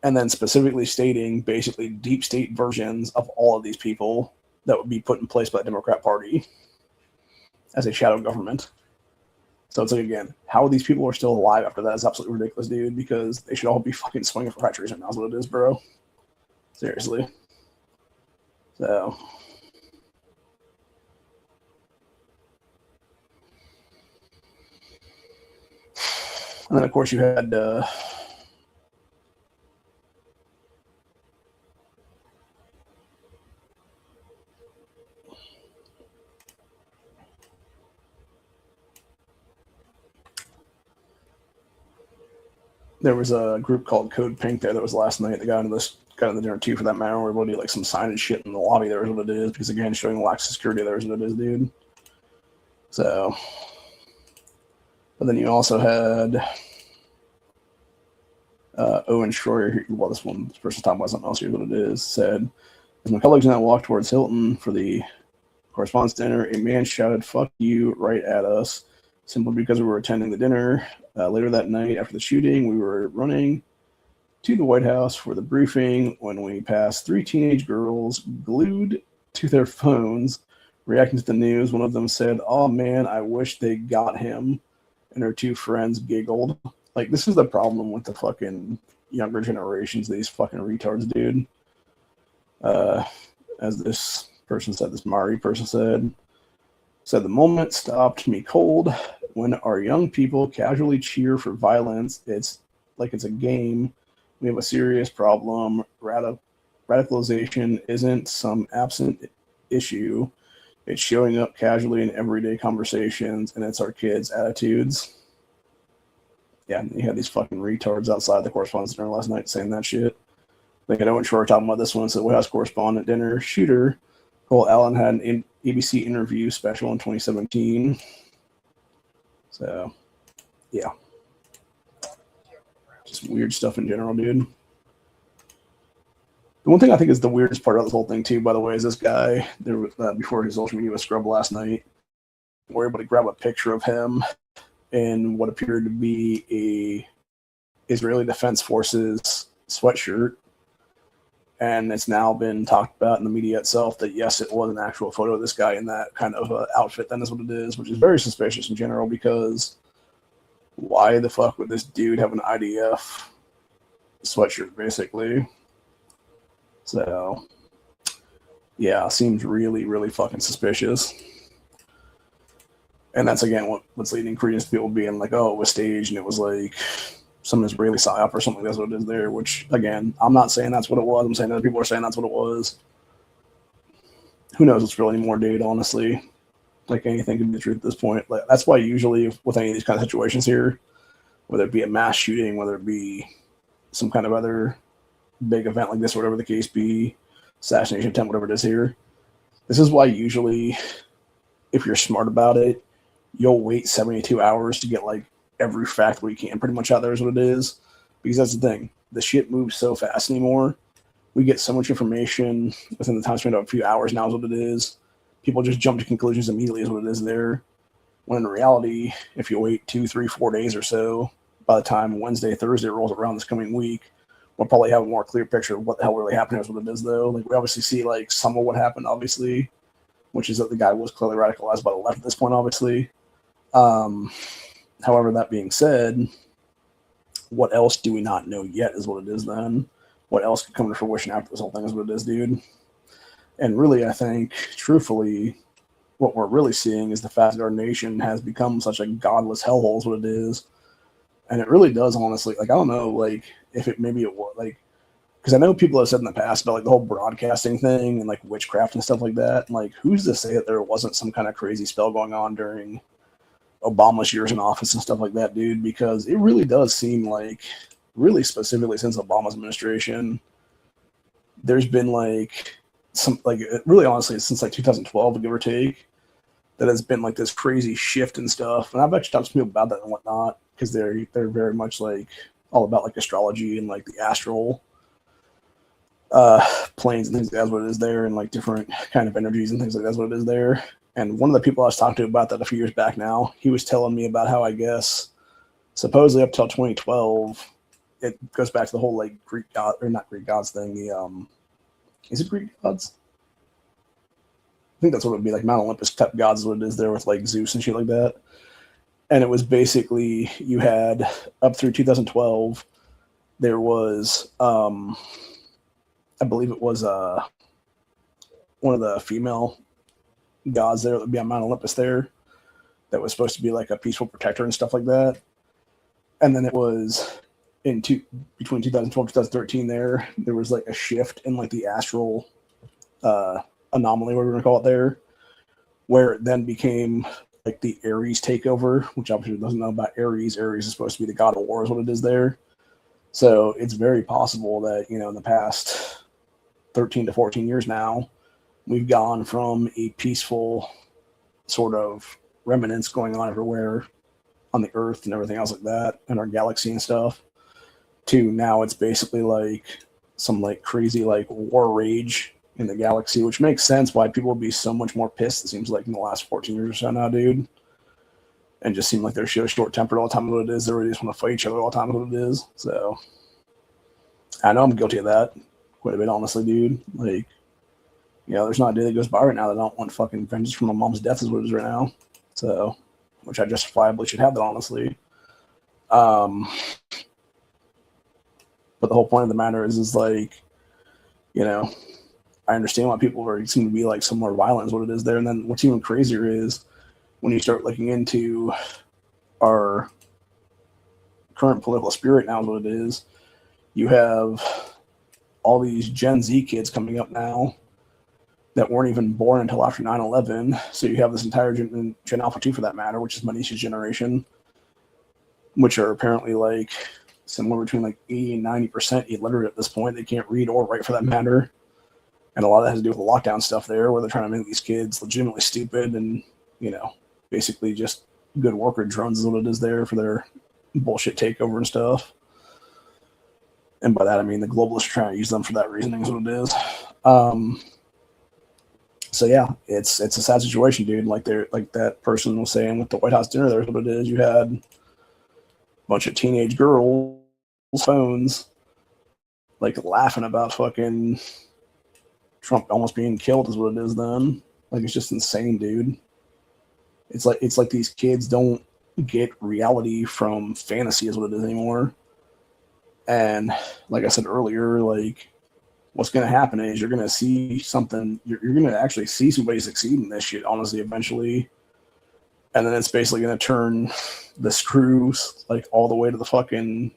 And then specifically stating basically deep state versions of all of these people that would be put in place by the Democrat Party as a shadow government. So it's like, again, how these people are still alive after that is absolutely ridiculous, dude, because they should all be fucking swinging for high treason now, is what it is, bro. Seriously. So. And then, of course, you had there was a group called Code Pink there that was last night. They got into the dinner too, for that matter. We're able to do like some signage shit in the lobby. There is what it is, because again, showing the lack of security there is what it is, dude. So, but then you also had Owen Schroyer. Well, this person's talking about something else. Here's what it is. Said, as my colleagues now walked towards Hilton for the correspondence dinner, a man shouted "fuck you" right at us, simply because we were attending the dinner. Later that night, after the shooting, we were running to the White House for the briefing when we passed three teenage girls glued to their phones, reacting to the news. One of them said, "Oh man, I wish they got him," and her two friends giggled. Like, this is the problem with the fucking younger generations, these fucking retards, dude. As this person said, this Mari person said, the moment stopped me cold. When our young people casually cheer for violence, it's like it's a game. We have a serious problem. Radicalization isn't some absent issue. It's showing up casually in everyday conversations, and it's our kids' attitudes. Yeah, you had these fucking retards outside the correspondence dinner last night saying that shit. Like, I know what we're talking about this one. So, White House correspondent dinner shooter Cole Allen had an ABC interview special in 2017. So, yeah. Just weird stuff in general, dude. The one thing I think is the weirdest part of this whole thing too, by the way, is this guy there was before his social media was scrubbed last night. We're able to grab a picture of him in what appeared to be a Israeli Defense Forces sweatshirt, and it's now been talked about in the media itself that yes, it was an actual photo of this guy in that kind of outfit. Then is what it is, which is very suspicious in general because why the fuck would this dude have an IDF sweatshirt basically? So yeah, seems really, really fucking suspicious. And that's again what's leading credence to people being like, oh, it was staged and it was like some Israeli psyop or something. That's what it is there. Which again, I'm not saying that's what it was. I'm saying other people are saying that's what it was. Who knows what's really more data, honestly. Like anything can be the truth at this point. Like that's why usually with any of these kind of situations here, whether it be a mass shooting, whether it be some kind of other big event like this, or whatever the case be, assassination attempt, whatever it is here. This is why usually, if you're smart about it, you'll wait 72 hours to get like every fact we can pretty much out there is what it is. Because that's the thing. The shit moves so fast anymore. We get so much information within the time span of a few hours now is what it is. People just jump to conclusions immediately is what it is there. When in reality, if you wait 2, 3, 4 days or so, by the time Wednesday, Thursday rolls around this coming week, we'll probably have a more clear picture of what the hell really happened is what it is though. Like we obviously see like some of what happened, obviously, which is that the guy was clearly radicalized by the left at this point, obviously. However, that being said, what else do we not know yet is what it is then. What else could come to fruition after this whole thing is what it is, dude. And really, I think, truthfully, what we're really seeing is the fact that our nation has become such a godless hellhole is what it is. And it really does, honestly. Like, I don't know, like, if it maybe it was, like, because I know people have said in the past about, like, the whole broadcasting thing and, like, witchcraft and stuff like that. And, like, who's to say that there wasn't some kind of crazy spell going on during Obama's years in office and stuff like that, dude? Because it really does seem like, really specifically since Obama's administration, there's been, like, some, like, really honestly, since, like, 2012, give or take, that has been like this crazy shift and stuff. And I've actually talked to people about that and whatnot because they're very much like all about like astrology and like the astral planes and things like that's what it is there, and like different kind of energies and things like that's what it is there. And one of the people I was talking to about that a few years back now, he was telling me about how I guess supposedly up till 2012, it goes back to the whole like Greek god or not Greek gods thing. The is it Greek gods? I think that's what it would be, like Mount Olympus type gods is what it is there with like Zeus and shit like that. And it was basically you had up through 2012, there was I believe it was one of the female gods there that would be on Mount Olympus there that was supposed to be like a peaceful protector and stuff like that. And then it was between 2012 and 2013 there was like a shift in like the astral anomaly, what we're going to call it there, where it then became like the Aries takeover, which obviously doesn't know about Aries. Aries is supposed to be the god of war is what it is there. So it's very possible that, you know, in the past 13 to 14 years now, we've gone from a peaceful sort of remnants going on everywhere on the earth and everything else like that and our galaxy and stuff to now it's basically like some like crazy like war rage in the galaxy, which makes sense why people would be so much more pissed, it seems like, in the last 14 years or so now, dude. And just seem like they're so short-tempered all the time what it is. They really just want to fight each other all the time what it is. So I know I'm guilty of that quite a bit, honestly, dude. Like, you know, there's not a day that goes by right now that I don't want fucking vengeance from my mom's death is what it is right now. So, which I justifiably should have that, honestly. But the whole point of the matter is like, you know, I understand why people seem to be like some more violent is what it is there. And then what's even crazier is when you start looking into our current political spirit now is what it is. You have all these Gen Z kids coming up now that weren't even born until after 9/11. So you have this entire Gen Alpha 2 for that matter, which is Manisha's generation, which are apparently like somewhere between like 80 and 90% illiterate at this point. They can't read or write for that matter. And a lot of that has to do with the lockdown stuff there, where they're trying to make these kids legitimately stupid and, you know, basically just good worker drones is what it is there for their bullshit takeover and stuff. And by that I mean the globalists are trying to use them for that reasoning is what it is. So yeah, it's a sad situation, dude. Like that person was saying with the White House dinner, there's what it is. You had a bunch of teenage girls phones like laughing about fucking Trump almost being killed is what it is then. Like it's just insane, dude. It's like these kids don't get reality from fantasy is what it is anymore. And like I said earlier, like what's going to happen is you're going to see something, you're going to actually see somebody succeed in this shit, honestly, eventually. And then it's basically going to turn the screws like all the way to the fucking,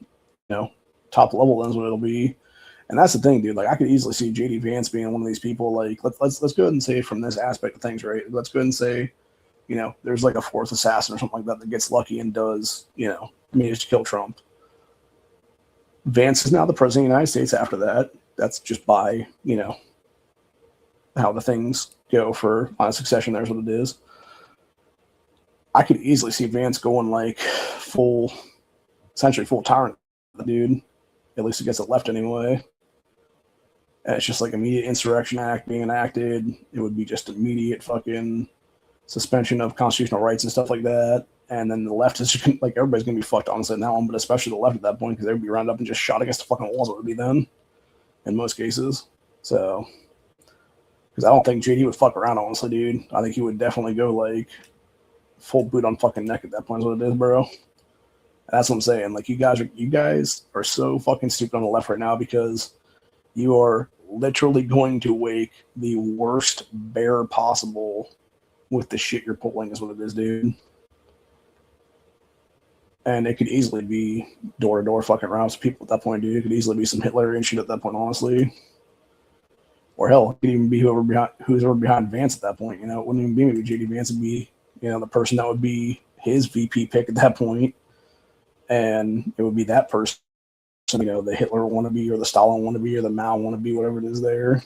top level. That's what it'll be. And that's the thing, dude. Like I could easily see JD Vance being one of these people. Like let's go ahead and say from this aspect of things, right? Let's go ahead and say, there's like a fourth assassin or something like that gets lucky and does, manages to kill Trump. Vance is now the president of the United States after that. That's just by, how the things go for on a succession. There's what it is. I could easily see Vance going like essentially full tyrant, dude. At least against the left anyway. And it's just like immediate insurrection act being enacted. It would be just immediate fucking suspension of constitutional rights and stuff like that. And then the left is just like everybody's gonna be fucked honestly now, but especially the left at that point because they would be rounded up and just shot against the fucking walls. It would be then, in most cases. So, because I don't think JD would fuck around honestly, dude. I think he would definitely go like full boot on fucking neck at that point. Is what it is, bro. That's what I'm saying. Like you guys are so fucking stupid on the left right now because you are literally going to wake the worst bear possible with the shit you're pulling. Is what it is, dude. And it could easily be door-to-door fucking rounds of people at that point, dude. It could easily be some Hitlerian shit at that point, honestly. Or hell, it could even be who's ever behind Vance at that point. It wouldn't even be maybe JD Vance. Would be, the person that would be his VP pick at that point. And it would be that person, the Hitler wannabe or the Stalin wannabe or the Mao wannabe, whatever it is there.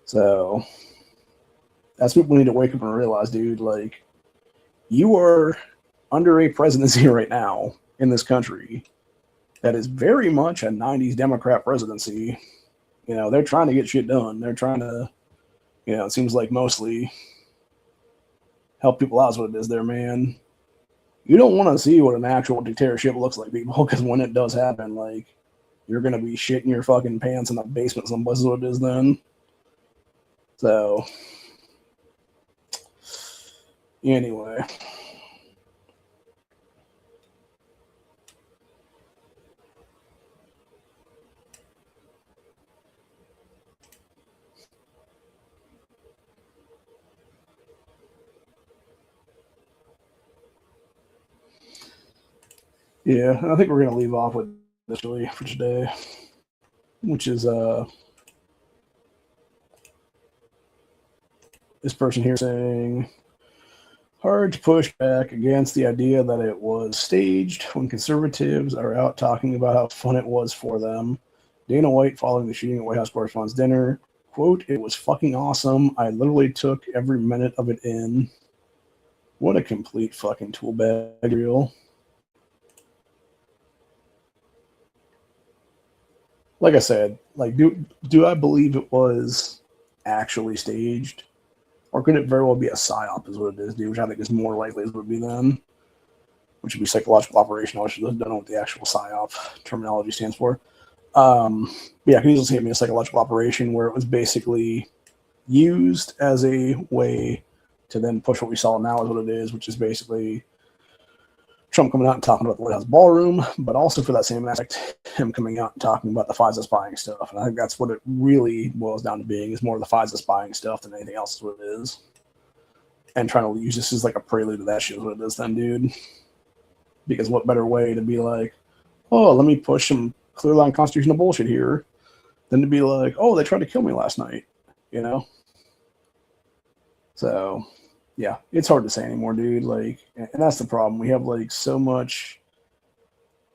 So that's what we need to wake up and realize, dude. Like, you are under a presidency right now in this country that is very much a 90s Democrat presidency. They're trying to get shit done. They're trying to, it seems like mostly help people out is what it is there, man. You don't want to see what an actual dictatorship looks like, people, because when it does happen, like, you're going to be shitting your fucking pants in the basement someplace is what it is then. So, anyway. Yeah, I think we're going to leave off with this really for today, which is this person here saying, hard to push back against the idea that it was staged when conservatives are out talking about how fun it was for them. Dana White following the shooting at White House Correspondents' Dinner, quote, it was fucking awesome. I literally took every minute of it in. What a complete fucking tool bag reel. Like I said, like, do I believe it was actually staged? Or could it very well be a psyop is what it is, dude, which I think is more likely as it would be then. Which would be psychological operation. I should have done what the actual psyop terminology stands for. Yeah, I can easily see it being a psychological operation where it was basically used as a way to then push what we saw now is what it is, which is basically Trump coming out and talking about the White House ballroom, but also for that same aspect, him coming out and talking about the FISA spying stuff. And I think that's what it really boils down to being, is more of the FISA spying stuff than anything else is what it is. And trying to use this as like a prelude to that shit is what it is then, dude. Because what better way to be like, oh, let me push some clear line constitutional bullshit here than to be like, oh, they tried to kill me last night, So, yeah, it's hard to say anymore, dude. Like, and that's the problem. We have like so much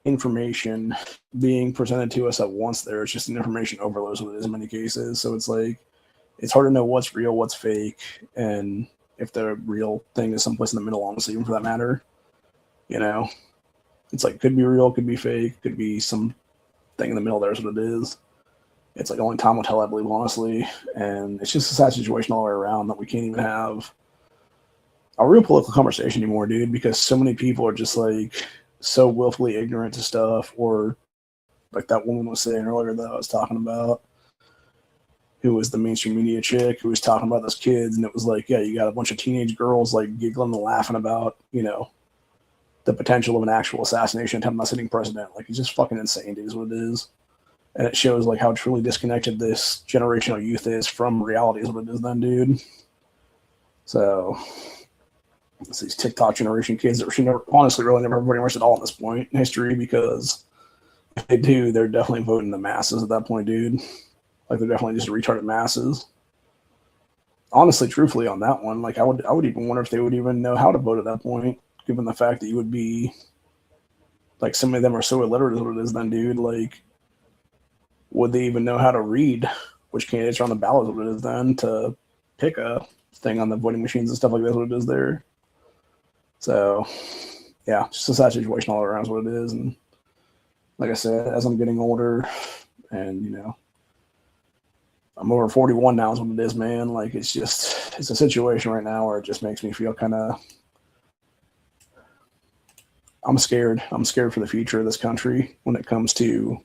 information being presented to us at once there. It's just an information overload, what it is in many cases. So it's like, it's hard to know what's real, what's fake, and if the real thing is someplace in the middle, honestly, even for that matter. It's like, could be real, could be fake, could be some thing in the middle there is what it is. It's like only time will tell, I believe, honestly. And it's just a sad situation all the way around that we can't even have a real political conversation anymore, dude, because so many people are just like so willfully ignorant to stuff, or like that woman was saying earlier that I was talking about, who was the mainstream media chick who was talking about those kids, and it was like, yeah, you got a bunch of teenage girls like giggling and laughing about, the potential of an actual assassination attempt on the sitting president. Like, it's just fucking insane, dude, is what it is. And it shows like how truly disconnected this generational youth is from reality is what it is then, dude. So it's these TikTok generation kids that should never, honestly, really never voting much at all at this point in history, because if they do, they're definitely voting the masses at that point, dude. Like, they're definitely just retarded masses. Honestly, truthfully, on that one, like I would even wonder if they would even know how to vote at that point, given the fact that you would be like, some of them are so illiterate as what it is then, dude. Like, would they even know how to read which candidates are on the ballot as what it is then to pick a thing on the voting machines and stuff like that, what it is there. So yeah, just a sad situation all around is what it is. And like I said, as I'm getting older and, I'm over 41 now is what it is, man. Like, it's a situation right now where it just makes me feel kind of, I'm scared. I'm scared for the future of this country when it comes to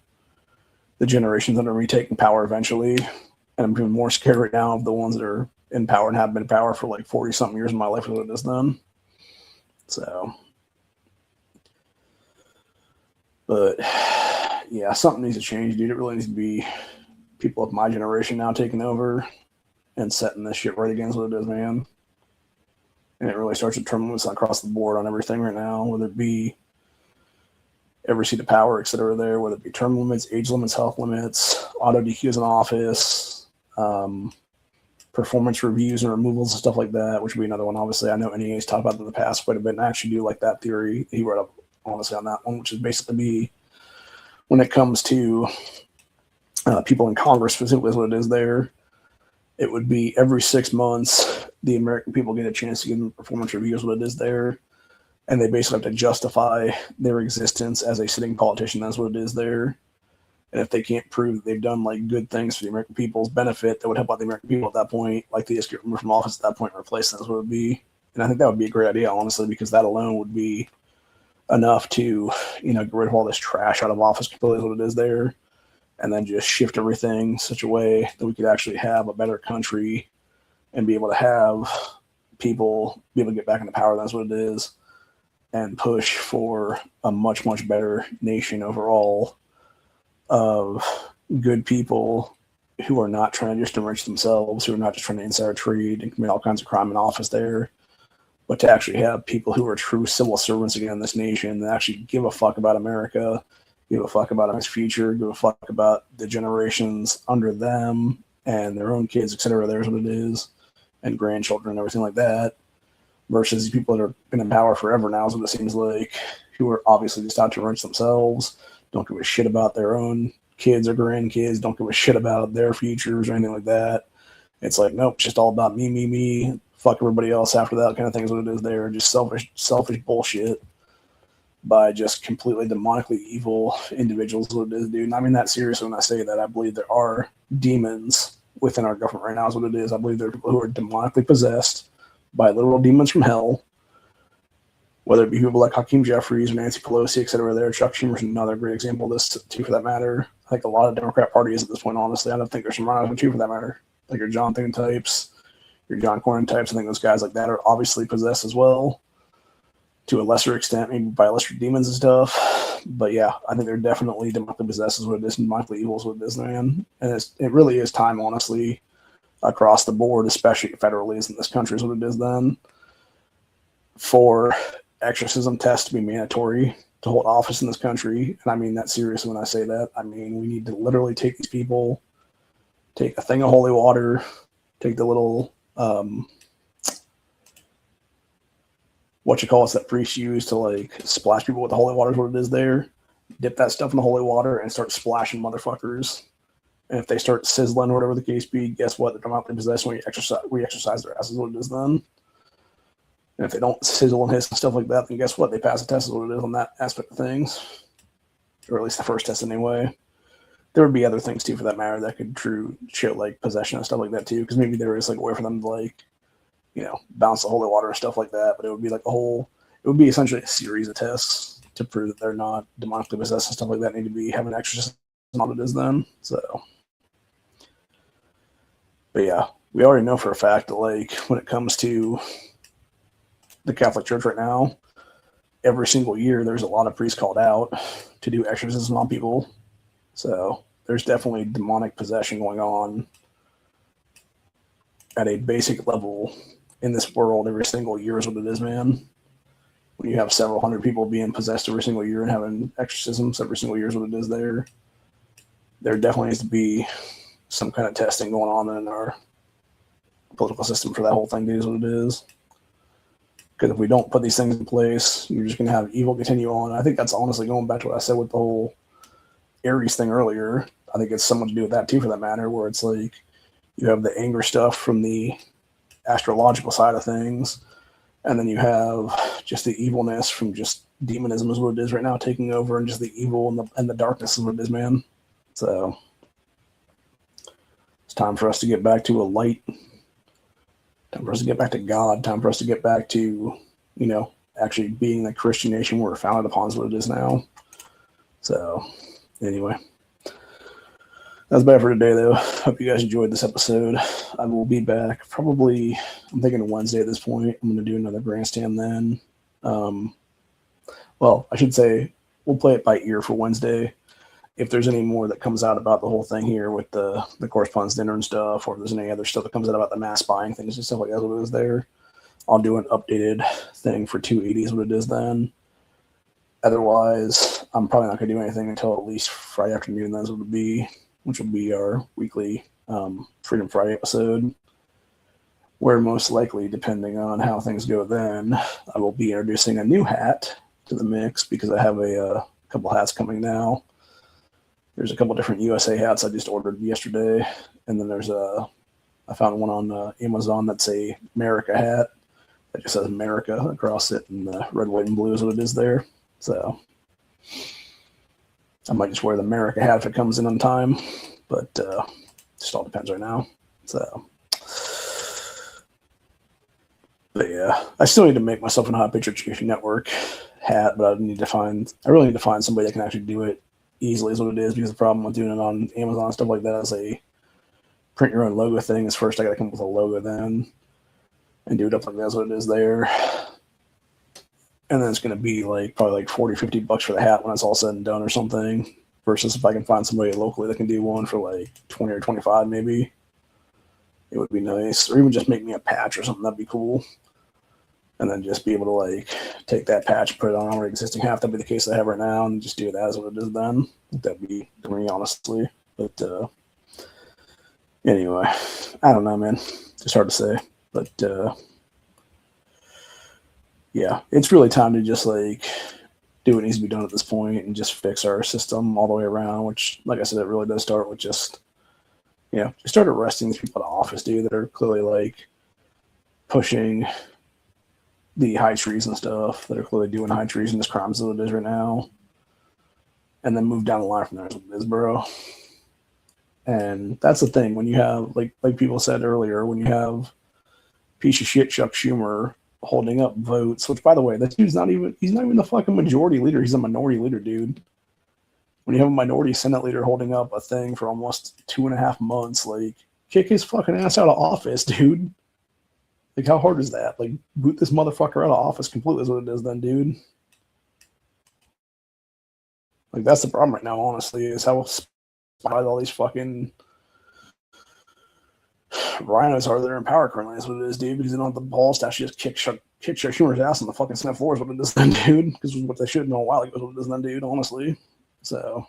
the generations that are retaking power eventually. And I'm even more scared right now of the ones that are in power and have been in power for like 40 something years in my life as what it is then. So, but yeah, something needs to change, dude. It really needs to be people of my generation now taking over and setting this shit right against what it is, man. And it really starts to turn loose across the board on everything right now, whether it be every seat of power, et cetera, there, whether it be term limits, age limits, health limits, auto DQs in office, performance reviews and removals and stuff like that, which would be another one. Obviously, I know NEA's talked about that in the past quite a bit, and I actually do like that theory he wrote up, honestly, on that one, which is basically be when it comes to people in Congress, specifically is what it is there, it would be every 6 months, the American people get a chance to give them performance reviews, what it is there. And they basically have to justify their existence as a sitting politician. That's what it is there. And if they can't prove that they've done like good things for the American people's benefit that would help out the American people at that point, like they just get removed from office at that point and replace them, that's what it would be. And I think that would be a great idea, honestly, because that alone would be enough to, get rid of all this trash out of office completely, what it is there. And then just shift everything such a way that we could actually have a better country and be able to have people be able to get back into power. That's what it is. And push for a much, much better nation overall of good people who are not trying to just enrich themselves, who are not just trying to insider trade and commit all kinds of crime in office there, but to actually have people who are true civil servants again in this nation that actually give a fuck about America, give a fuck about its future, give a fuck about the generations under them and their own kids, etc. There's what it is, and grandchildren and everything like that. Versus these people that have been in power forever now, is what it seems like, who are obviously just out to enrich themselves, don't give a shit about their own kids or grandkids, don't give a shit about their futures or anything like that. It's like, nope, it's just all about me, fuck everybody else after that kind of thing is what it is there. Just selfish bullshit by just completely demonically evil individuals is what it is, dude. And I mean that seriously when I say that. I believe there are demons within our government right now is what it is. I believe there are people who are demonically possessed by literal demons from hell, whether it be people like Hakeem Jeffries or Nancy Pelosi, et cetera. There, Chuck Schumer's another great example of this too, for that matter. I think a lot of Democrat parties at this point, honestly, I don't think there's some runners too, for that matter. Like your Jonathan types, your John Cornyn types. I think those guys like that are obviously possessed as well, to a lesser extent, maybe by lesser demons and stuff. But yeah, I think they're definitely demonically possessed is what it is, and demonically evil is what it is, man. And it really is time, honestly, across the board, especially federally, in this country is what it is then, for exorcism tests to be mandatory to hold office in this country. And I mean that seriously when I say that. I mean, we need to literally take these people, take a thing of holy water, take the little, that priests use to like splash people with the holy water is what it is there. Dip that stuff in the holy water and start splashing motherfuckers. And if they start sizzling or whatever the case be, guess what? They're demonically possessed when we exercise their asses, what it is then. And if they don't sizzle and hiss and stuff like that, then guess what? They pass the test is what it is on that aspect of things. Or at least the first test anyway. there would be other things too, for that matter, that could show like possession and stuff like that too. Because maybe there is like a way for them to like, bounce the holy water and stuff like that. But it would be like it would be essentially a series of tests to prove that they're not demonically possessed and stuff like that. Need to be having exorcism on it is then. So, but yeah, we already know for a fact that like when it comes to the Catholic Church right now, every single year there's a lot of priests called out to do exorcisms on people. So there's definitely demonic possession going on at a basic level in this world every single year is what it is, man. When you have several hundred people being possessed every single year and having exorcisms every single year is what it is there. There definitely needs to be some kind of testing going on in our political system for that whole thing, is what it is. Because if we don't put these things in place, you're just going to have evil continue on. I think that's honestly going back to what I said with the whole Aries thing earlier. I think it's somewhat to do with that too, for that matter, where it's like you have the anger stuff from the astrological side of things, and then you have just the evilness from just demonism is what it is right now taking over, and just the evil and the darkness is what it is, man. So it's time for us to get back to a light. Time for us to get back to God. Time for us to get back to, actually being the Christian nation we're founded upon is what it is now. So, anyway. That's bad for today, though. Hope you guys enjoyed this episode. I will be back probably, I'm thinking Wednesday at this point. I'm going to do another Grandstand then. Well, I should say we'll play it by ear for Wednesday. If there's any more that comes out about the whole thing here with the correspondence dinner and stuff, or if there's any other stuff that comes out about the mass buying things and stuff like that, what it is there, I'll do an updated thing for 280 is what it is then. Otherwise, I'm probably not going to do anything until at least Friday afternoon. That's what it'll be, which will be our weekly Freedom Friday episode, where most likely, depending on how things go then, I will be introducing a new hat to the mix because I have a couple hats coming now. There's a couple different USA hats I just ordered yesterday, and then I found one on Amazon that's a America hat that just says America across it, and red, white, and blue is what it is there. So I might just wear the America hat if it comes in on time, but just all depends right now. So, but yeah, I still need to make myself a Hot Picture Education Network hat, but I really need to find somebody that can actually do it easily is what it is, because the problem with doing it on Amazon and stuff like that is a print your own logo thing is first I got to come up with a logo then and do it up like that's what it is there. And then it's going to be probably $40-$50 for the hat when it's all said and done or something, versus if I can find somebody locally that can do one for $20 or $25 maybe, it would be nice. Or even just make me a patch or something, that'd be cool. And then just be able to take that patch, put it on our existing hat. That'd be the case I have right now, and just do that as what it is then. That'd be me, honestly. But anyway, I don't know, man. It's hard to say. But yeah, it's really time to just do what needs to be done at this point and just fix our system all the way around, which, like I said, it really does start with just start arresting these people in the office, dude, that are clearly pushing the high treason stuff, that are clearly doing high treasonous crimes as it is right now, and then move down the line from there as it is, bro. And that's the thing, when you have, like people said earlier, when you have piece of shit Chuck Schumer holding up votes, which, by the way, that dude's he's not even the fucking majority leader, he's a minority leader, dude. When you have a minority Senate leader holding up a thing for almost 2.5 months, kick his fucking ass out of office, dude. How hard is that? Boot this motherfucker out of office completely is what it is then, dude. That's the problem right now, honestly, is how all these fucking rhinos are that are in power currently is what it is, dude, because they don't have the balls to actually just kick Chuck Schumer's ass on the fucking Senate floor is what it is then, dude, because what they should know a while ago is what it is then, dude, honestly. So,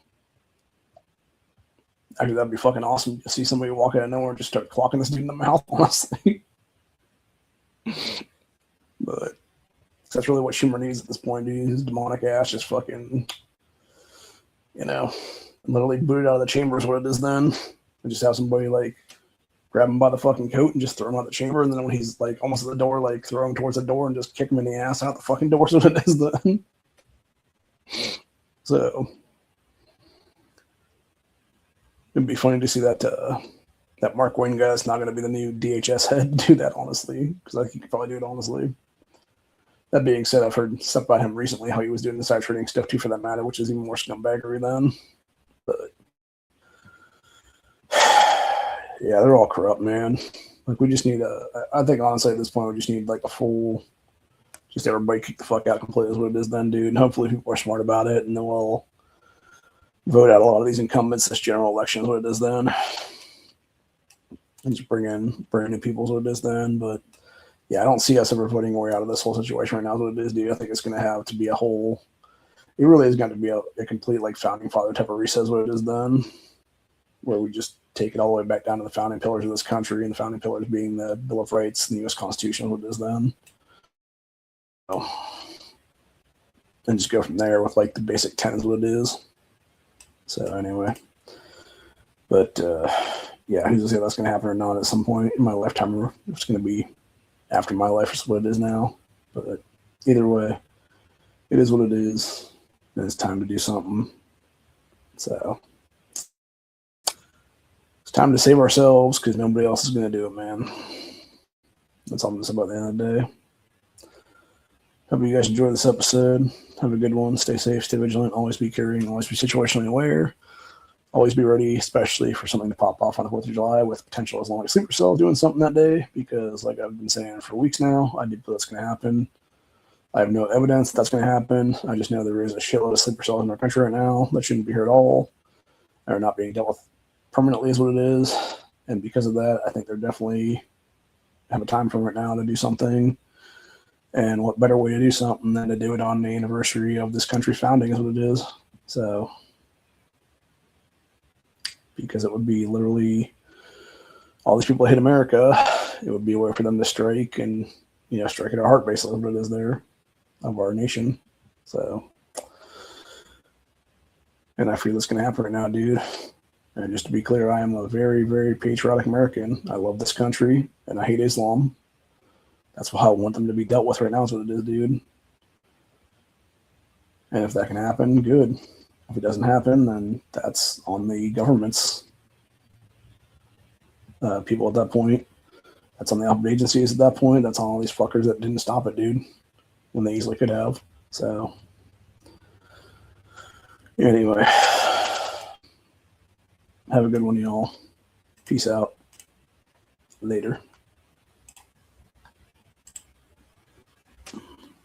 actually, that'd be fucking awesome to see somebody walk out of nowhere and just start clocking this dude in the mouth, honestly. But that's really what Schumer needs at this point, dude. His demonic ass just fucking, literally booted out of the chamber is what it is then. And just have somebody grab him by the fucking coat and just throw him out the chamber. And then when he's almost at the door, throw him towards the door and just kick him in the ass out the fucking door is what it is then. So, It'd be funny to see that Mark Wayne guy that's not going to be the new DHS head do that, honestly, because I think he could probably do it honestly. That being said, I've heard stuff about him recently, how he was doing the side trading stuff too, for that matter, which is even more scumbaggery than. But yeah, they're all corrupt, man. Like, we just need I think honestly at this point we just need like a full, just everybody kick the fuck out completely is what it is then, dude. And hopefully people are smart about it, and then we'll vote out a lot of these incumbents this general election is what it is then. And just bring in brand new people is what it is then. But yeah, I don't see us ever voting our way out of this whole situation right now is what it is, dude. I think it's going to have to be a whole, it really is going to be a complete like founding father type of reset is what it is then, where we just take it all the way back down to the founding pillars of this country, and the founding pillars being the Bill of Rights and the U.S. Constitution is what it is then. And just go from there with like the basic tenets what it is. So anyway, but yeah, who's to say that's going to happen or not at some point in my lifetime, or it's going to be after my life is what it is now. But either way, it is what it is, and it's time to do something. So it's time to save ourselves, because nobody else is going to do it, man. That's all I'm going to say about the end of the day. Hope you guys enjoy this episode. Have a good one. Stay safe, stay vigilant, always be caring, always be situationally aware. Always be ready, especially for something to pop off on the 4th of July with potential as long as sleeper cell doing something that day, because like I've been saying for weeks now, I do believe that's going to happen. I have no evidence that's going to happen. I just know there is a shitload of sleeper cells in our country right now that shouldn't be here at all. They're not being dealt with permanently is what it is. And because of that, I think they're definitely have a time frame right now to do something. And what better way to do something than to do it on the anniversary of this country's founding is what it is. So, because it would be literally all these people hit America, it would be a way for them to strike and, strike at our heart, basically, what it is there of our nation. So, and I feel it's going to happen right now, dude. And just to be clear, I am a very, very patriotic American. I love this country, and I hate Islam. That's how I want them to be dealt with right now is what it is, dude. And if that can happen, good. If it doesn't happen, then that's on the government's people at that point. That's on the government agencies at that point. That's on all these fuckers that didn't stop it, dude, when they easily could have. So, anyway, have a good one, y'all. Peace out. Later.